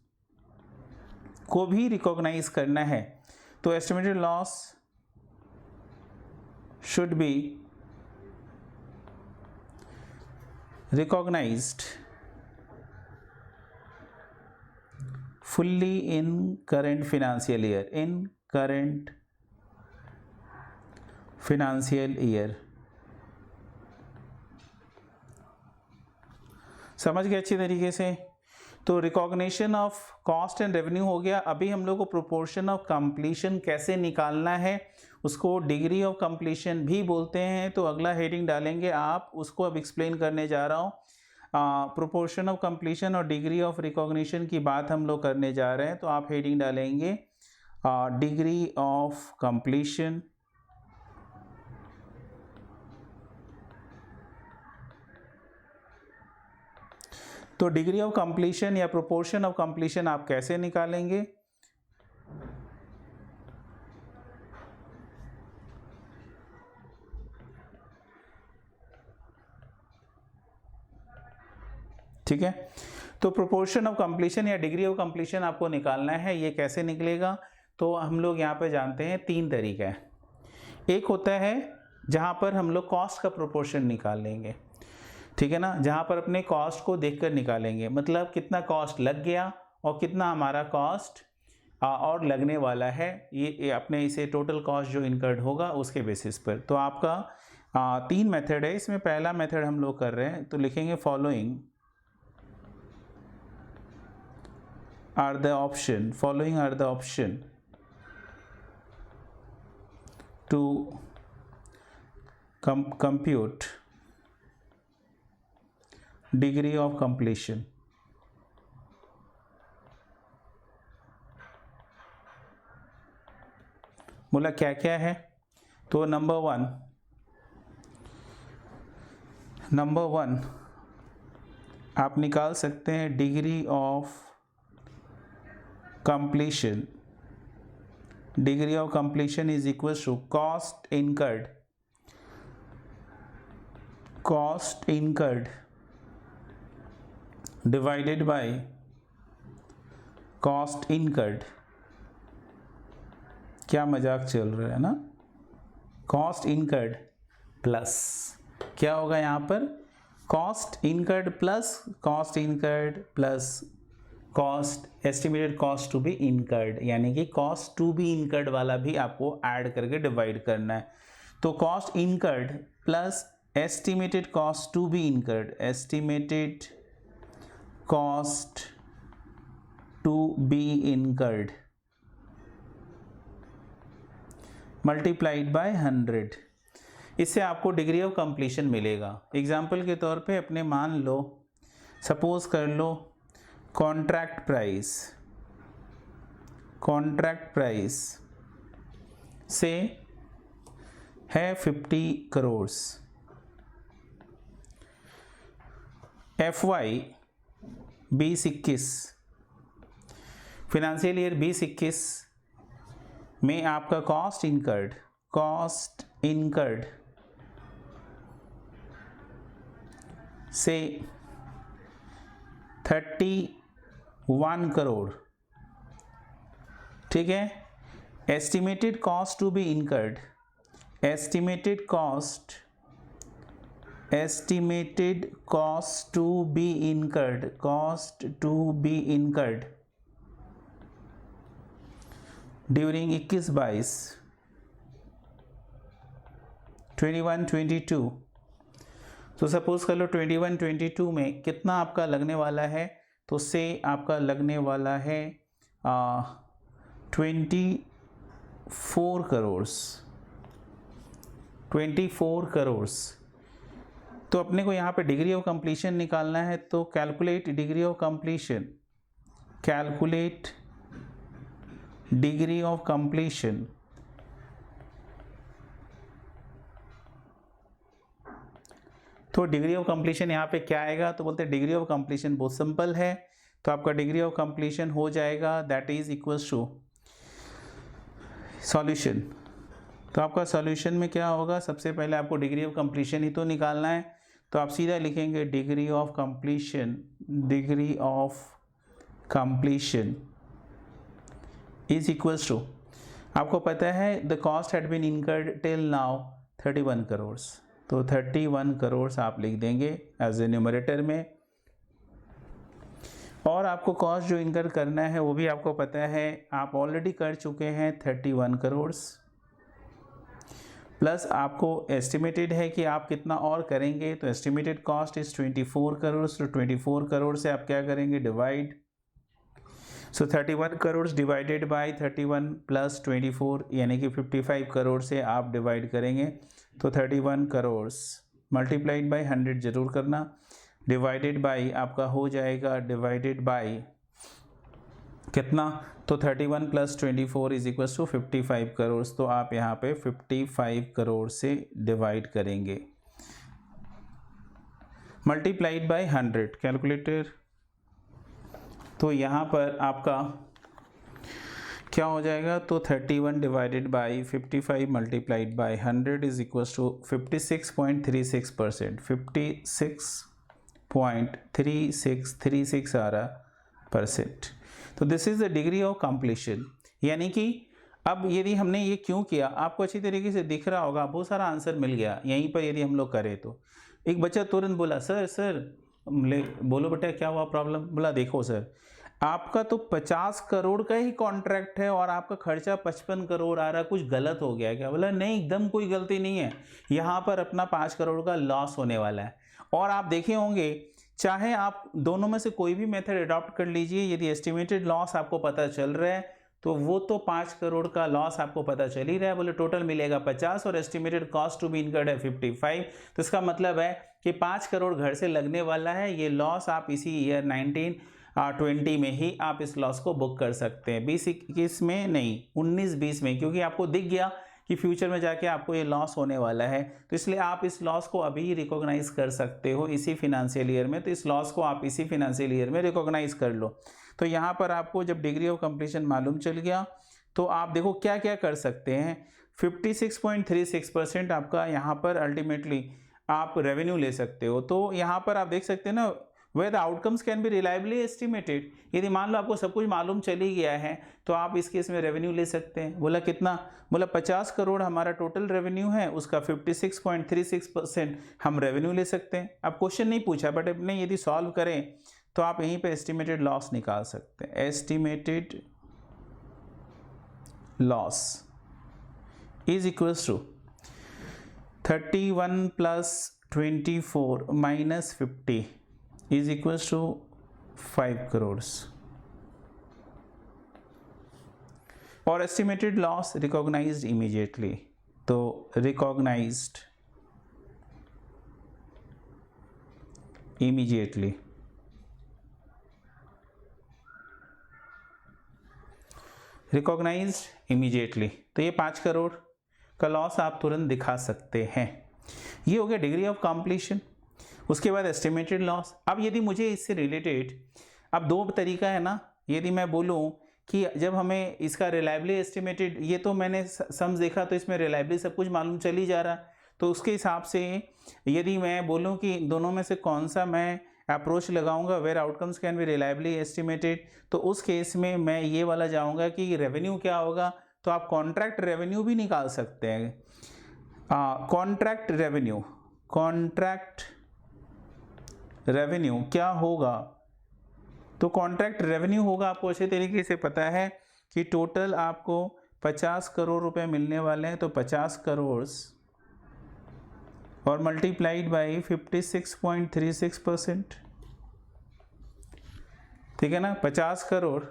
को भी रिकॉग्नाइज करना है। तो estimated loss should be recognized fully in current financial year, in current financial year। समझ गए अच्छी तरीके से? तो recognition of cost and revenue हो गया। अभी हम लोग को प्रोपोर्शन ऑफ कंप्लीशन कैसे निकालना है, उसको डिग्री ऑफ कंप्लीशन भी बोलते हैं। तो अगला हेडिंग डालेंगे आप, उसको अब एक्सप्लेन करने जा रहा हूँ। प्रोपोर्शन ऑफ कंप्लीशन और डिग्री ऑफ रिकॉग्निशन की बात हम लोग करने जा रहे हैं। तो आप हेडिंग डालेंगे डिग्री ऑफ कंप्लीशन, तो डिग्री ऑफ कंप्लीशन या प्रोपोर्शन ऑफ कंप्लीशन आप कैसे निकालेंगे? ठीक है, तो प्रोपोर्शन ऑफ कंप्लीशन या डिग्री ऑफ कंप्लीशन आपको निकालना है। ये कैसे निकलेगा? तो हम लोग यहाँ पे जानते हैं 3 तरीका है। एक होता है जहाँ पर हम लोग कॉस्ट का प्रोपोर्शन निकाल लेंगे, ठीक है ना, जहाँ पर अपने कॉस्ट को देखकर निकालेंगे, मतलब कितना कॉस्ट लग गया और कितना हमारा कॉस्ट और लगने वाला है, ये अपने इसे टोटल कॉस्ट जो इनकर्ड होगा उसके बेसिस पर। तो आपका 3 मेथड है, इसमें पहला मेथड हम लोग कर रहे हैं। तो लिखेंगे following are the option, following are the option to compute degree of completion. बोला क्या क्या है? तो नंबर वन आप निकाल सकते हैं degree of completion. Degree of completion is equal to cost incurred divided by cost incurred. क्या मजाक चल रहा है ना? कॉस्ट इनकर्ड प्लस क्या होगा यहाँ पर, cost incurred plus cost estimated cost to be incurred, यानी कि कॉस्ट टू बी इनकर्ड वाला भी आपको ऐड करके डिवाइड करना है। तो cost incurred plus estimated cost to be incurred, estimated cost to be incurred multiplied by 100। इससे आपको डिग्री ऑफ कंप्लीशन मिलेगा। एग्जाम्पल के तौर पे अपने मान लो, सपोज कर लो कॉन्ट्रैक्ट प्राइस से है 50 करोड़। FY 2021 फाइनेंशियल ईयर 2021 में आपका कॉस्ट इनकर्ड से 31 करोड़, ठीक है। Estimated cost to be incurred, estimated cost to be incurred during 21-22 21-22। तो सपोज कर लो 21-22 में कितना आपका लगने वाला है, तो से आपका लगने वाला है 24 करोड़। तो अपने को यहाँ पे डिग्री ऑफ कंप्लीशन निकालना है, तो कैलकुलेट डिग्री ऑफ कंप्लीशन। तो डिग्री ऑफ कंप्लीशन यहाँ पे क्या आएगा, तो बोलते हैं डिग्री ऑफ कंप्लीशन बहुत सिंपल है। तो आपका डिग्री ऑफ कंप्लीशन हो जाएगा that is equals to solution. तो आपका सॉल्यूशन में क्या होगा, सबसे पहले आपको डिग्री ऑफ कंप्लीशन ही तो निकालना है, तो आप सीधा लिखेंगे degree of completion is equals to, आपको पता है the cost had been incurred till now 31 crore. तो 31 करोड़ आप लिख देंगे एज ए न्यूमरेटर में, और आपको कॉस्ट जो इनकर करना है वो भी आपको पता है, आप ऑलरेडी कर चुके हैं 31 करोड़, प्लस आपको एस्टिमेटेड है कि आप कितना और करेंगे, तो एस्टिमेटेड कॉस्ट इज 24 करोड़। तो 24 करोड़ से आप क्या करेंगे, divide. So 31 crore divided by 31 plus 24 यानी कि 55 करोड़ से आप डिवाइड करेंगे। तो 31 करोड़ मल्टीप्लाइड बाय 100 जरूर करना, डिवाइडेड बाय आपका हो जाएगा डिवाइडेड बाय कितना, तो 31 plus 24 is equal to 55 crore. तो आप यहाँ पे 55 करोड़ से डिवाइड करेंगे, मल्टीप्लाइड बाय 100 कैलकुलेटर। तो यहाँ पर आपका क्या हो जाएगा, तो 31 divided by 55 multiplied by 100 is equal to 56.36%, 56.3636 आ रहा %। तो this is the degree of completion. यानी कि अब यदि हमने ये क्यों किया, आपको अच्छी तरीके से दिख रहा होगा, बहुत सारा आंसर मिल गया यहीं पर यदि हम लोग करें। तो एक बच्चा तुरंत बोला सर बोलो बेटा क्या हुआ प्रॉब्लम, बोला देखो सर आपका तो 50 करोड़ का ही कॉन्ट्रैक्ट है और आपका खर्चा 55 करोड़ आ रहा, कुछ गलत हो गया क्या। बोला नहीं एकदम कोई गलती नहीं है, यहाँ पर अपना 5 करोड़ का लॉस होने वाला है। और आप देखे होंगे चाहे आप दोनों में से कोई भी मेथड अडॉप्ट कर लीजिए, यदि एस्टिमेटेड लॉस आपको पता चल रहा है तो वो तो 5 करोड़ का लॉस आपको पता चल ही रहा है, बोले टोटल मिलेगा 50 और estimated cost to be incurred है 55। तो इसका मतलब है कि 5 करोड़ घर से लगने वाला है। ये लॉस आप इसी ईयर 1920 में ही आप इस लॉस को बुक कर सकते हैं, 20-21 में नहीं, 19-20 में, क्योंकि आपको दिख गया कि फ्यूचर में जाके आपको ये लॉस होने वाला है। तो इसलिए आप इस लॉस को अभी रिकॉग्नाइज कर सकते हो इसी फिनेंशियल ईयर में। तो इस लॉस को आप इसी फिनेंशियल ईयर में रिकॉग्नाइज कर लो। तो यहाँ पर आपको जब डिग्री ऑफ कंप्लीशन मालूम चल गया तो आप देखो क्या क्या कर सकते हैं। 56.36% आपका यहाँ पर अल्टीमेटली आप रेवेन्यू ले सकते हो। तो यहाँ पर आप देख सकते हैं ना, where the outcomes can be reliably estimated। यदि मान लो आपको सब कुछ मालूम चली गया है तो आप इस केस में रेवेन्यू ले सकते हैं। बोला कितना, बोला 50 करोड़ हमारा टोटल रेवेन्यू है, उसका 56.36% हम रेवेन्यू ले सकते हैं। अब क्वेश्चन नहीं पूछा बट अपने यदि सॉल्व करें तो आप यहीं पे एस्टिमेटेड लॉस निकाल सकते हैं। Estimated loss is equals to 31 plus 24 minus 50 is equals to 5 crore. और एस्टिमेटेड लॉस रिकॉग्नाइज्ड इमीडिएटली, तो रिकॉग्नाइज्ड इमीडिएटली। रिकॉग्नाइज्ड इमीडिएटली, तो ये 5 करोड़ का लॉस आप तुरंत दिखा सकते हैं। ये हो गया डिग्री ऑफ कंप्लीशन। उसके बाद एस्टिमेटेड लॉस। अब यदि मुझे इससे रिलेटेड, अब दो तरीका है ना, यदि मैं बोलूं कि जब हमें इसका रिलायबली एस्टिमेटेड, ये तो मैंने सम्स देखा तो इसमें रिलायबली सब कुछ मालूम चल ही जा रहा, तो उसके हिसाब से यदि मैं बोलूं कि दोनों में से कौन सा मैं अप्रोच लगाऊंगा where outcomes can be reliably estimated, तो उस केस में मैं ये वाला जाऊंगा कि रेवेन्यू क्या होगा, तो आप कॉन्ट्रैक्ट रेवेन्यू भी निकाल सकते हैं। कॉन्ट्रैक्ट रेवेन्यू क्या होगा, तो कॉन्ट्रैक्ट रेवेन्यू होगा, आपको अच्छे तरीके से पता है कि टोटल आपको 50 करोड़ रुपए मिलने वाले हैं, तो 50 करोड़ और मल्टीप्लाइड बाई 56.36%, ठीक है ना। 50 करोड़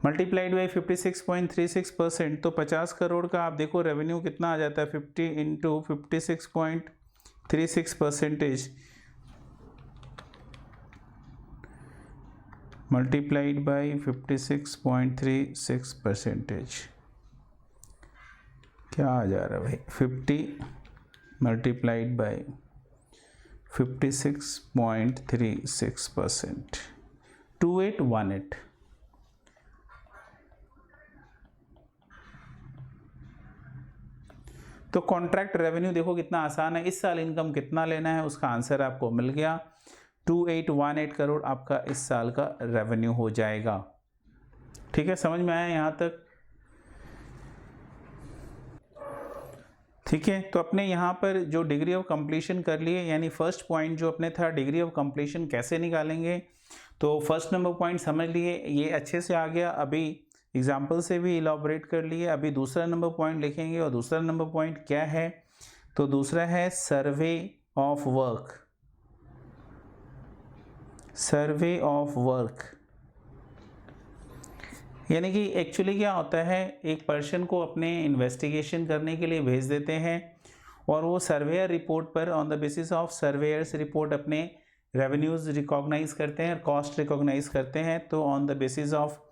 मल्टीप्लाइड बाई 56.36%, तो 50 करोड़ का आप देखो रेवेन्यू कितना आ जाता है, 50 इंटू 56.36% मल्टीप्लाइड बाई 56.36%, क्या आ जा रहा है भाई, 50 मल्टीप्लाइड बाई 56.36%, 2818। तो कॉन्ट्रैक्ट रेवेन्यू देखो कितना आसान है, इस साल इनकम कितना लेना है उसका आंसर आपको मिल गया, 2818 करोड़ आपका इस साल का रेवेन्यू हो जाएगा। ठीक है, समझ में आया यहाँ तक? ठीक है, तो अपने यहाँ पर जो डिग्री ऑफ कंप्लीशन कर लिए, यानी फर्स्ट पॉइंट जो अपने था डिग्री ऑफ कंप्लीशन कैसे निकालेंगे, तो फर्स्ट नंबर पॉइंट समझ लिए, ये अच्छे से आ गया, अभी एग्जाम्पल से भी इलाबोरेट कर लिए। अभी दूसरा नंबर पॉइंट लिखेंगे, और दूसरा नंबर पॉइंट क्या है, तो दूसरा है survey of work. Survey of work यानी कि एक्चुअली क्या होता है, एक पर्सन को अपने इन्वेस्टिगेशन करने के लिए भेज देते हैं, और वो सर्वेयर रिपोर्ट पर on the basis of surveyor's report अपने रेवेन्यूज़ रिकॉग्नाइज करते हैं, कॉस्ट रिकॉग्नाइज करते हैं, तो on the basis of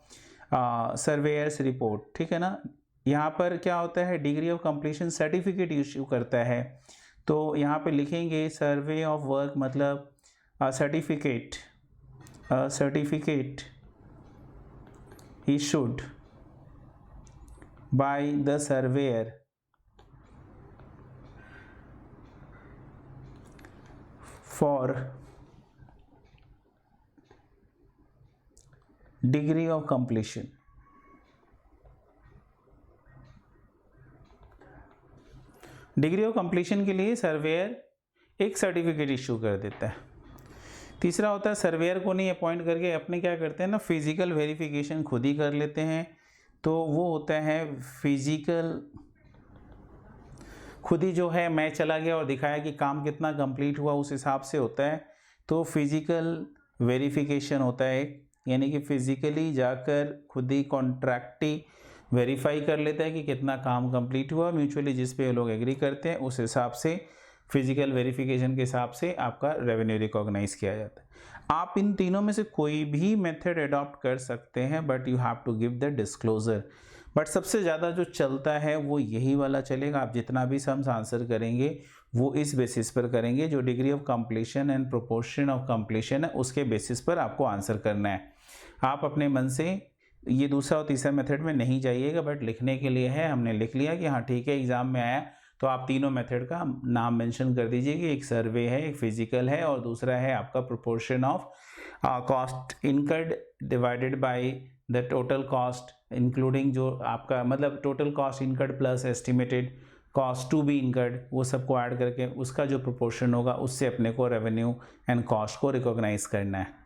surveyor's report, ठीक है ना। यहाँ पर क्या होता है, degree of completion certificate issue करता है, तो यहाँ पे लिखेंगे सर्वे ऑफ वर्क मतलब certificate issued by the surveyor for degree of completion। Degree of completion के लिए सर्वेयर एक सर्टिफिकेट इशू कर देता है। तीसरा होता है सर्वेयर को नहीं अपॉइंट करके अपने क्या करते हैं ना, फिजिकल वेरिफिकेशन खुद ही कर लेते हैं, तो वो होता है फिजिकल, खुद ही जो है मैं चला गया और दिखाया कि काम कितना कंप्लीट हुआ, उस हिसाब से होता है, तो फिजिकल वेरिफिकेशन होता है, यानी कि फिजिकली जाकर खुद ही कॉन्ट्रैक्टी वेरीफाई कर लेता है कि कितना काम कंप्लीट हुआ, म्यूचुअली जिस पे लोग एग्री करते हैं उस हिसाब से फिजिकल वेरिफिकेशन के हिसाब से आपका रेवेन्यू रिकॉग्नाइज किया जाता है। आप इन तीनों में से कोई भी मेथड अडॉप्ट कर सकते हैं, but you have to give the disclosure. बट सबसे ज़्यादा जो चलता है वो यही वाला चलेगा। आप जितना भी सम्स आंसर करेंगे वो इस बेसिस पर करेंगे, जो degree of completion and proportion of completion है उसके बेसिस पर आपको आंसर करना है। आप अपने मन से ये दूसरा और तीसरा मेथड में नहीं जाइएगा, बट लिखने के लिए है, हमने लिख लिया कि हाँ ठीक है एग्जाम में आया, तो आप तीनों मेथड का नाम मेंशन कर दीजिए कि एक सर्वे है, एक फिजिकल है, और दूसरा है आपका proportion of cost incurred divided by the total cost, including जो आपका मतलब total cost incurred plus estimated cost to be incurred, वो सबको ऐड करके उसका जो प्रोपोर्शन होगा उससे अपने को रेवेन्यू एंड कॉस्ट को रिकॉग्नाइज करना है।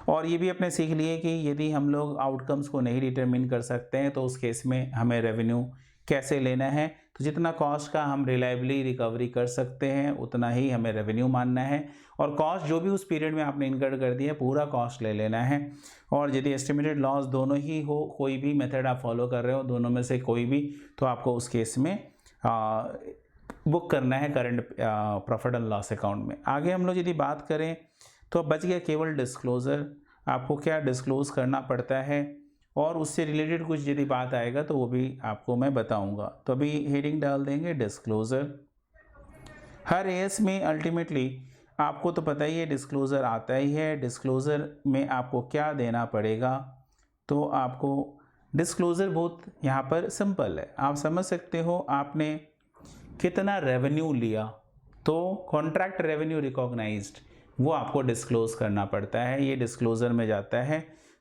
और ये भी अपने सीख लिए कि यदि हम लोग आउटकम्स को नहीं डिटरमिन कर सकते हैं तो उस केस में हमें रेवेन्यू कैसे लेना है, तो जितना कॉस्ट का हम रिलायबली रिकवरी कर सकते हैं उतना ही हमें रेवेन्यू मानना है, और कॉस्ट जो भी उस पीरियड में आपने इनकर्ड कर दिया है पूरा कॉस्ट ले लेना है। और यदि एस्टिमेटेड लॉस दोनों ही हो, कोई भी मेथड आप फॉलो कर रहे हो दोनों में से कोई भी, तो आपको उस केस में बुक करना है current profit and loss account में। आगे हम लोग यदि बात करें तो अब बच गया केवल डिस्क्लोज़र। आपको क्या डिस्क्लोज़ करना पड़ता है और उससे रिलेटेड कुछ यदि बात आएगा तो वो भी आपको मैं बताऊंगा। तो अभी हेडिंग डाल देंगे डिस्क्लोज़र। हर एएस में अल्टीमेटली आपको तो पता ही है डिस्क्लोज़र आता ही है। डिस्क्लोज़र में आपको क्या देना पड़ेगा, तो आपको डिस्क्लोज़र बहुत यहाँ पर सिंपल है। आप समझ सकते हो आपने कितना रेवेन्यू लिया, तो कॉन्ट्रैक्ट रेवेन्यू रिकॉग्नाइज्ड वो आपको डिस्क्लोज़ करना पड़ता है, ये डिस्क्लोज़र में जाता है।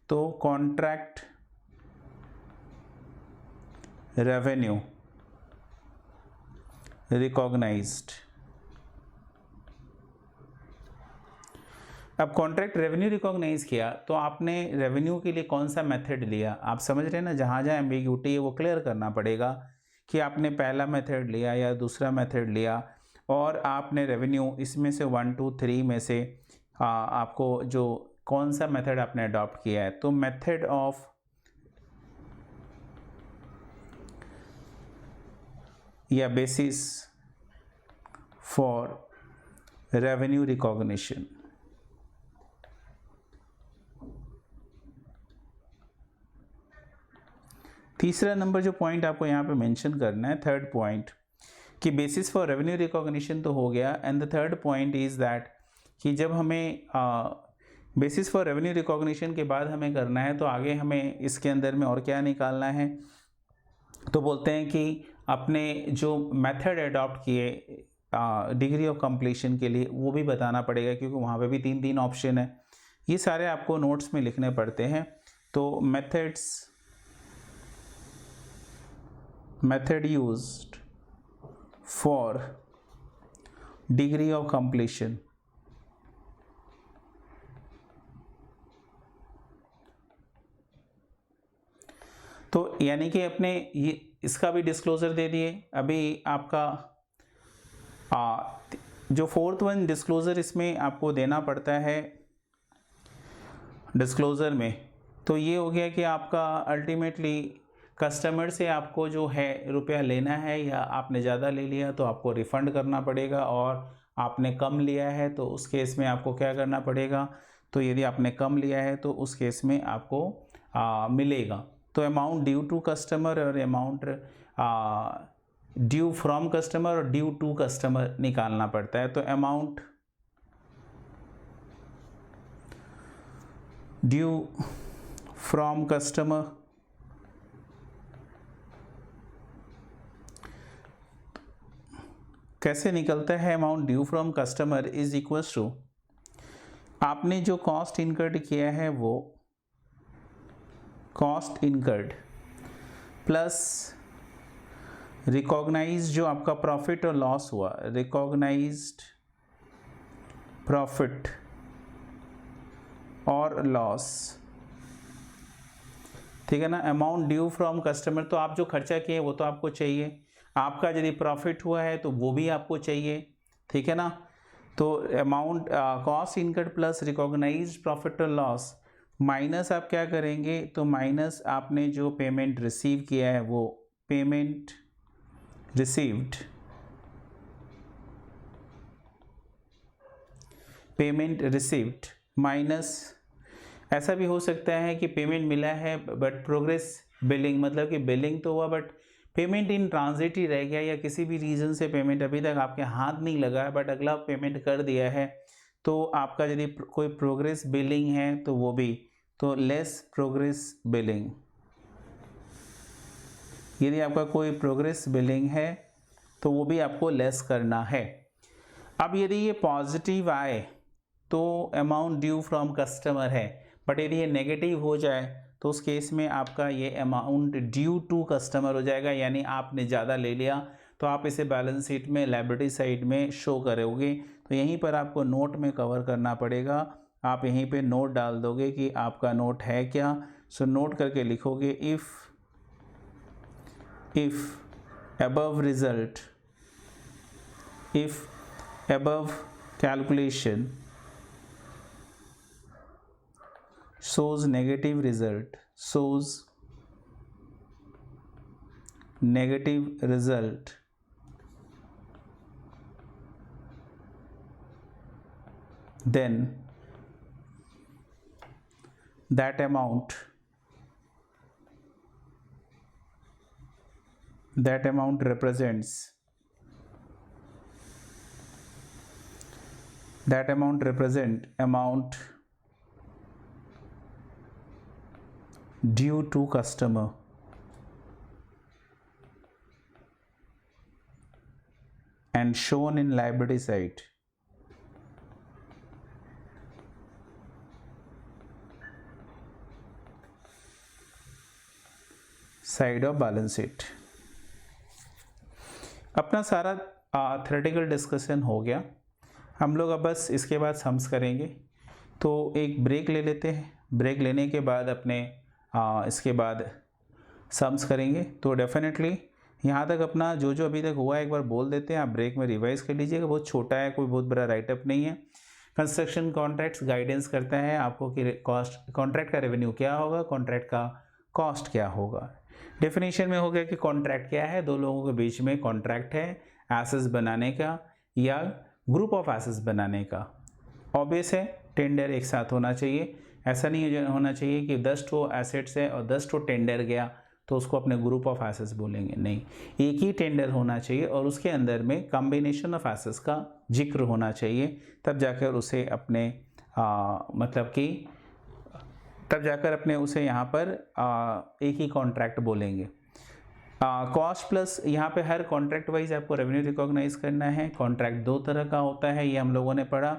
तो कॉन्ट्रैक्ट रेवेन्यू रिकॉग्नाइज्ड। अब कॉन्ट्रैक्ट रेवेन्यू रिकॉग्नाइज किया तो आपने रेवेन्यू के लिए कौन सा मेथड लिया, आप समझ रहे हैं ना। जहाँ जहाँ एम्बिग्यूटी है वो क्लियर करना पड़ेगा कि आपने पहला मेथड लिया या दूसरा मेथड लिया, और आपने रेवेन्यू इसमें से 1 2 3 में से आपको जो कौन सा मेथड आपने अडॉप्ट किया है। तो मेथड ऑफ या बेसिस फॉर रेवेन्यू रिकॉग्निशन। तीसरा नंबर जो पॉइंट आपको यहाँ पे मेंशन करना है, थर्ड पॉइंट, कि बेसिस फॉर रेवेन्यू रिकॉग्निशन तो हो गया, and the third point is that कि जब हमें बेसिस फॉर रेवेन्यू रिकॉग्निशन के बाद हमें करना है तो आगे हमें इसके अंदर में और क्या निकालना है। तो बोलते हैं कि अपने जो मेथड अडॉप्ट किए डिग्री ऑफ कंप्लीशन के लिए वो भी बताना पड़ेगा, क्योंकि वहाँ पे भी 3 ऑप्शन है। ये सारे आपको नोट्स में लिखने पड़ते हैं। तो method used for degree of completion. तो यानी कि अपने ये इसका भी डिस्क्लोजर दे दिए। अभी आपका जो फोर्थ वन डिस्क्लोजर इसमें आपको देना पड़ता है डिस्क्लोजर में, तो ये हो गया कि आपका अल्टीमेटली कस्टमर से आपको जो है रुपया लेना है, या आपने ज़्यादा ले लिया तो आपको रिफ़ंड करना पड़ेगा, और आपने कम लिया है तो उस केस में आपको क्या करना पड़ेगा। तो यदि आपने कम लिया है तो उस केस में आपको मिलेगा। तो अमाउंट ड्यू टू कस्टमर और अमाउंट ड्यू फ्रॉम कस्टमर और ड्यू टू कस्टमर निकालना पड़ता है। तो अमाउंट ड्यू फ्रॉम कस्टमर कैसे निकलता है। Amount due from customer is equals to आपने जो कॉस्ट इनकर्ड किया है वो कॉस्ट इनकर्ड प्लस रिकॉग्नाइज जो आपका प्रॉफिट और लॉस हुआ, रिकॉग्नाइज्ड प्रॉफिट और लॉस, ठीक है ना। अमाउंट ड्यू फ्रॉम कस्टमर, तो आप जो खर्चा किए वो तो आपको चाहिए, आपका यदि प्रॉफिट हुआ है तो वो भी आपको चाहिए, ठीक है ना। तो amount cost incurred plus recognised profit और लॉस माइनस आप क्या करेंगे, तो माइनस आपने जो पेमेंट रिसीव किया है वो payment received, payment received minus ऐसा भी हो सकता है कि पेमेंट मिला है बट प्रोग्रेस बिलिंग, मतलब कि बिलिंग तो हुआ बट पेमेंट इन ट्रांजिट ही रह गया, या किसी भी रीज़न से पेमेंट अभी तक आपके हाथ नहीं लगा है बट अगला पेमेंट कर दिया है, तो आपका यदि कोई प्रोग्रेस बिलिंग है तो वो भी, तो लेस प्रोग्रेस बिलिंग। यदि आपका कोई प्रोग्रेस बिलिंग है तो वो भी आपको लेस करना है। अब यदि ये पॉजिटिव आए तो अमाउंट ड्यू फ्रॉम कस्टमर है, बट यदि ये नेगेटिव हो जाए तो उस केस में आपका ये अमाउंट ड्यू टू कस्टमर हो जाएगा, यानी आपने ज़्यादा ले लिया तो आप इसे बैलेंस शीट में लायबिलिटी साइड में शो करोगे। तो यहीं पर आपको नोट में कवर करना पड़ेगा, आप यहीं पे नोट डाल दोगे कि आपका नोट है क्या। सो नोट करके लिखोगे if above result, if above calculation shows negative result, shows negative result, then that amount represents amount due to customer and shown in liability side of balance sheet। अपना सारा theoretical discussion हो गया, हम लोग अब बस इसके बाद सम्स करेंगे। तो एक ब्रेक ले लेते हैं, ब्रेक लेने के बाद अपने इसके बाद सम्स करेंगे। तो डेफिनेटली यहाँ तक अपना जो जो अभी तक हुआ है एक बार बोल देते हैं, आप ब्रेक में रिवाइज कर लीजिएगा। बहुत छोटा है, कोई बहुत बड़ा राइटअप नहीं है। कंस्ट्रक्शन कॉन्ट्रैक्ट्स गाइडेंस करता है आपको कि कॉस्ट कॉन्ट्रैक्ट का रेवेन्यू क्या होगा, कॉन्ट्रैक्ट का कॉस्ट क्या होगा। डेफिनेशन में हो गया कि कॉन्ट्रैक्ट क्या है, दो लोगों के बीच में कॉन्ट्रैक्ट है एसेट्स बनाने का या ग्रुप ऑफ एसेट्स बनाने का। ऑब्वियस है टेंडर एक साथ होना चाहिए, ऐसा नहीं होना चाहिए कि 10 ठो एसेट्स है और 10 ठो टेंडर गया तो उसको अपने ग्रुप ऑफ एसेट्स बोलेंगे, नहीं, एक ही टेंडर होना चाहिए और उसके अंदर में कॉम्बिनेशन ऑफ एसेट्स का जिक्र होना चाहिए, तब जाकर उसे अपने मतलब कि तब जाकर अपने उसे यहाँ पर एक ही कॉन्ट्रैक्ट बोलेंगे। कॉस्ट प्लस यहाँ पे हर कॉन्ट्रैक्ट वाइज आपको रेवेन्यू रिकॉग्नाइज करना है। कॉन्ट्रैक्ट दो तरह का होता है, ये हम लोगों ने पढ़ा,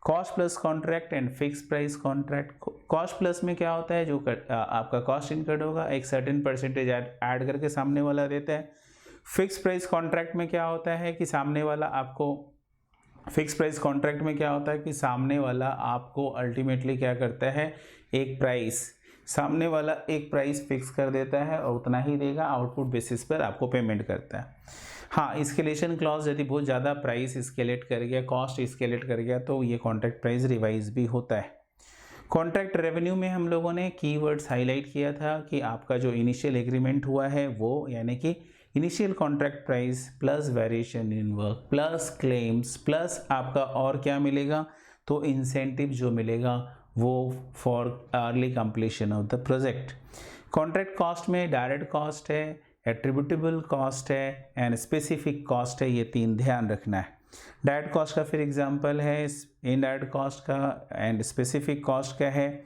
cost plus contract and fix price contract. Cost plus में क्या होता है, जो आपका कॉस्ट इनकर्ड होगा एक सर्टेन परसेंटेज ऐड करके सामने वाला देता है। फिक्स प्राइस कॉन्ट्रैक्ट में क्या होता है कि सामने वाला आपको फिक्स प्राइस कॉन्ट्रैक्ट में क्या होता है कि सामने वाला आपको अल्टीमेटली क्या करता है, एक प्राइस, सामने वाला एक प्राइस फिक्स कर देता है और उतना ही देगा, आउटपुट बेसिस पर आपको पेमेंट करता है। हाँ, इस्केलेशन क्लॉज यदि बहुत ज़्यादा प्राइस इस्केलेट कर गया, कॉस्ट इस्केलेट कर गया तो ये कॉन्ट्रैक्ट प्राइस रिवाइज भी होता है। कॉन्ट्रैक्ट रेवेन्यू में हम लोगों ने कीवर्ड्स हाईलाइट किया था कि आपका जो इनिशियल एग्रीमेंट हुआ है वो, यानी कि initial contract price plus variation in work plus claims plus आपका और क्या मिलेगा, तो इंसेंटिव जो मिलेगा वो for early completion of the project. Contract cost में डायरेक्ट कॉस्ट है, एट्रीब्यूटेबल कॉस्ट है एंड स्पेसिफिक कॉस्ट है, ये तीन ध्यान रखना है। डायरेक्ट कॉस्ट का फिर एग्जांपल है, इनडायरेक्ट कॉस्ट का एंड स्पेसिफिक कॉस्ट का है।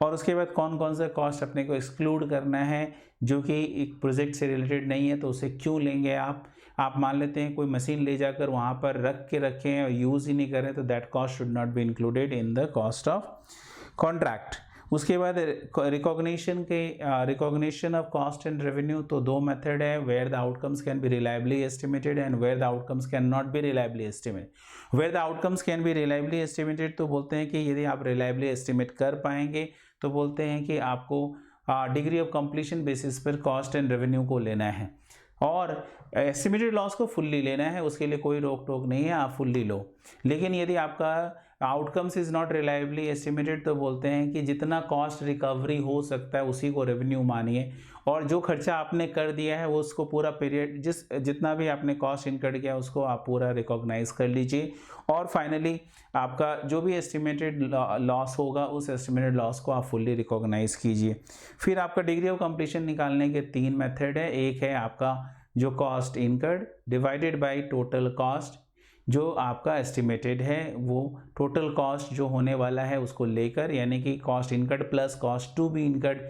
और उसके बाद कौन कौन सा कॉस्ट अपने को एक्सक्लूड करना है जो कि एक प्रोजेक्ट से रिलेटेड नहीं है, तो उसे क्यों लेंगे आप मान लेते हैं कोई मशीन ले जाकर वहाँ पर रख के रखें और यूज़ ही नहीं करें, तो that cost should not be included in the cost of contract. उसके बाद recognition of cost and revenue, तो दो मेथड है, where the outcomes can be reliably estimated and where the outcomes can not be reliably estimated. Where the outcomes can be reliably estimated तो बोलते हैं कि यदि आप रिलायबली एस्टिमेट कर पाएंगे तो बोलते हैं कि आपको डिग्री ऑफ कंप्लीशन बेसिस पर कॉस्ट एंड रेवेन्यू को लेना है, और एस्टिमेटेड लॉस को फुल्ली लेना है, उसके लिए कोई रोक टोक नहीं है, आप फुल्ली लो। लेकिन यदि आपका outcomes is not reliably estimated तो बोलते हैं कि जितना कॉस्ट रिकवरी हो सकता है उसी को रेवेन्यू मानिए, और जो खर्चा आपने कर दिया है वो उसको पूरा पीरियड जितना भी आपने कॉस्ट इनकर्ड किया उसको आप पूरा रिकॉग्नाइज कर लीजिए। और फाइनली आपका जो भी एस्टिमेटेड लॉस होगा उस एस्टिमेटेड लॉस को आप फुल्ली रिकॉग्नाइज कीजिए। फिर आपका डिग्री ऑफ कंप्लीशन निकालने के तीन मेथड है, एक है आपका जो cost incurred divided by total cost, जो आपका एस्टिमेटेड है वो टोटल कॉस्ट जो होने वाला है उसको लेकर, यानी कि cost incurred plus cost to be incurred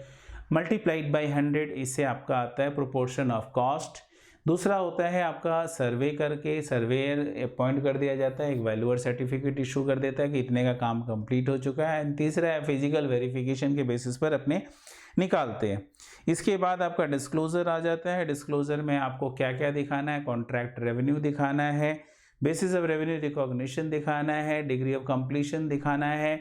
multiplied by 100, इससे आपका आता है प्रोपोर्शन ऑफ कॉस्ट। दूसरा होता है आपका सर्वे करके, सर्वेयर अपॉइंट कर दिया जाता है, एक वैल्यूअर सर्टिफिकेट इशू कर देता है कि इतने का काम कंप्लीट हो चुका है। एंड तीसरा है फिजिकल वेरिफिकेशन के बेसिस पर अपने निकालते हैं। इसके बाद आपका डिस्क्लोजर आ जाता है। डिस्क्लोजर में आपको क्या क्या दिखाना है, कॉन्ट्रैक्ट रेवेन्यू दिखाना है, बेसिस ऑफ रेवेन्यू रिकॉग्निशन दिखाना है, डिग्री ऑफ कंप्लीशन दिखाना है,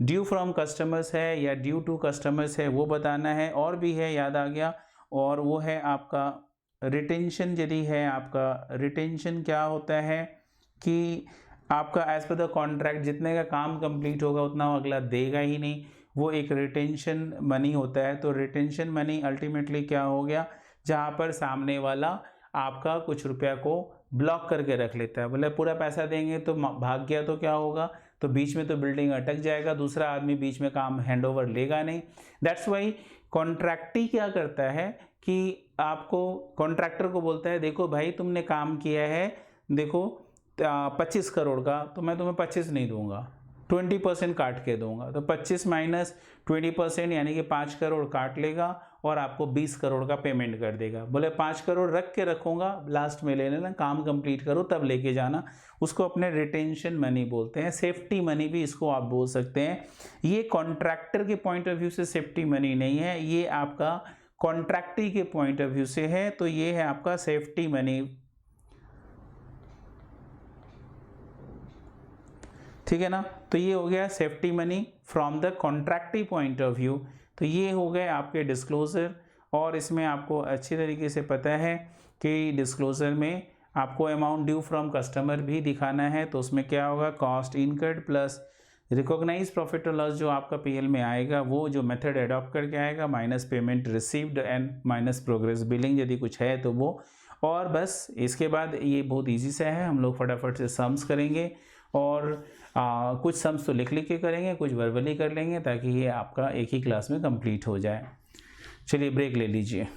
ड्यू फ्रॉम कस्टमर्स है या ड्यू टू कस्टमर्स है वो बताना है, और भी है याद आ गया, और वो है आपका रिटेंशन। यदि है आपका रिटेंशन क्या होता है कि आपका एज पर द कॉन्ट्रैक्ट जितने का काम कंप्लीट होगा उतना अगला देगा ही नहीं, वो एक रिटेंशन मनी होता है। तो रिटेंशन मनी अल्टीमेटली क्या हो गया, जहाँ पर सामने वाला आपका कुछ रुपया को ब्लॉक करके रख लेता है, बोले पूरा पैसा देंगे तो भाग गया तो क्या होगा, तो बीच में तो बिल्डिंग अटक जाएगा, दूसरा आदमी बीच में काम हैंडओवर लेगा नहीं। दैट्स वाई कॉन्ट्रैक्टी क्या करता है कि आपको कॉन्ट्रैक्टर को बोलता है देखो भाई तुमने काम किया है, देखो 25 करोड़ का, तो मैं तुम्हें 25 नहीं दूंगा, 20% काट के दूंगा। तो 25 माइनस 20% यानी कि 5 करोड़ काट लेगा और आपको 20 करोड़ का पेमेंट कर देगा। बोले 5 करोड़ रख के रखूँगा, लास्ट में ले लेना, काम कंप्लीट करो तब लेके जाना। उसको अपने रिटेंशन मनी बोलते हैं, सेफ्टी मनी भी इसको आप बोल सकते हैं। ये कॉन्ट्रैक्टर के पॉइंट ऑफ व्यू से सेफ्टी मनी नहीं है, ये आपका कॉन्ट्रैक्टी के पॉइंट ऑफ व्यू से है, तो ये है आपका सेफ्टी मनी। ठीक है ना, तो ये हो गया safety money from the contractee point of view. तो ये हो गए आपके डिस्क्लोजर, और इसमें आपको अच्छी तरीके से पता है कि डिस्क्लोजर में आपको अमाउंट ड्यू फ्रॉम कस्टमर भी दिखाना है। तो उसमें क्या होगा, cost incurred plus recognise profit और लॉस जो आपका पीएल में आएगा, वो जो मेथड अडॉप्ट करके आएगा, minus payment received and minus progress billing यदि कुछ है तो वो। और बस इसके बाद ये बहुत इजी सा है, हम लोग फटाफट से सम्स करेंगे, और कुछ सम्स तो लिख के करेंगे, कुछ वर्बली कर लेंगे, ताकि ये आपका एक ही क्लास में कंप्लीट हो जाए। चलिए ब्रेक ले लीजिए।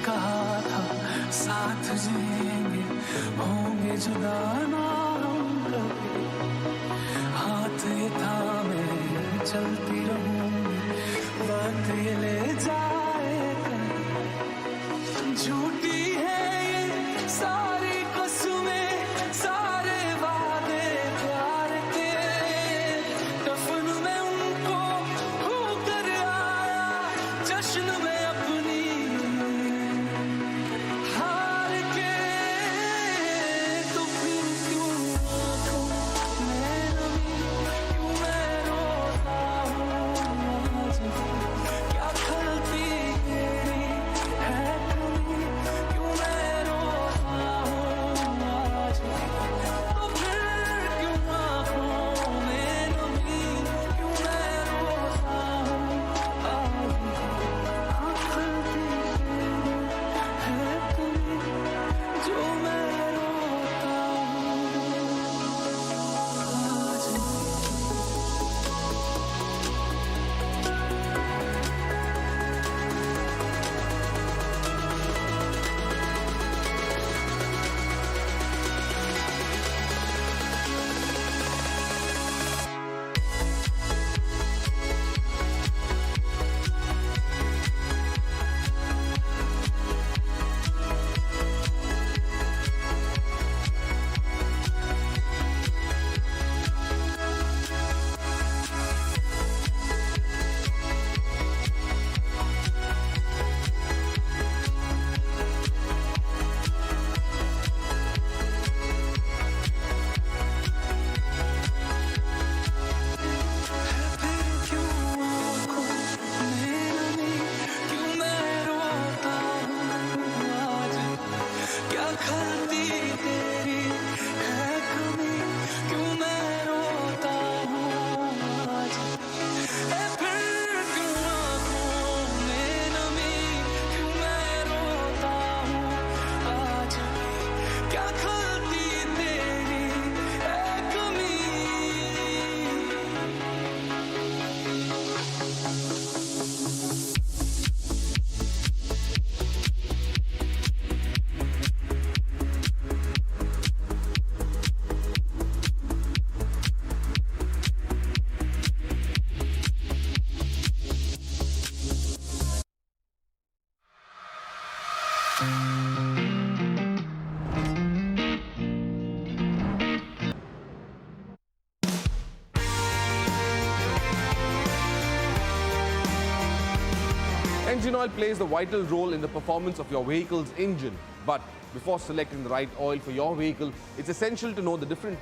कहा था साथ जिएंगे, होंगे जुदा ना हम कभी, हाथ ये थामे चलती रहूंगी, वक्त ये ले जाए कहीं। झूठी है ये सारी कसमें, सारे वादे प्यार के, दफन में उनको होकर आया, जश्न में अपनी हार के। तो फिर क्यों आंखों में नमी, क्यों मैं रोता हूँ Engine oil plays a vital role in the performance of your vehicle's engine. But before selecting the right oil for your vehicle, it's essential to know the different types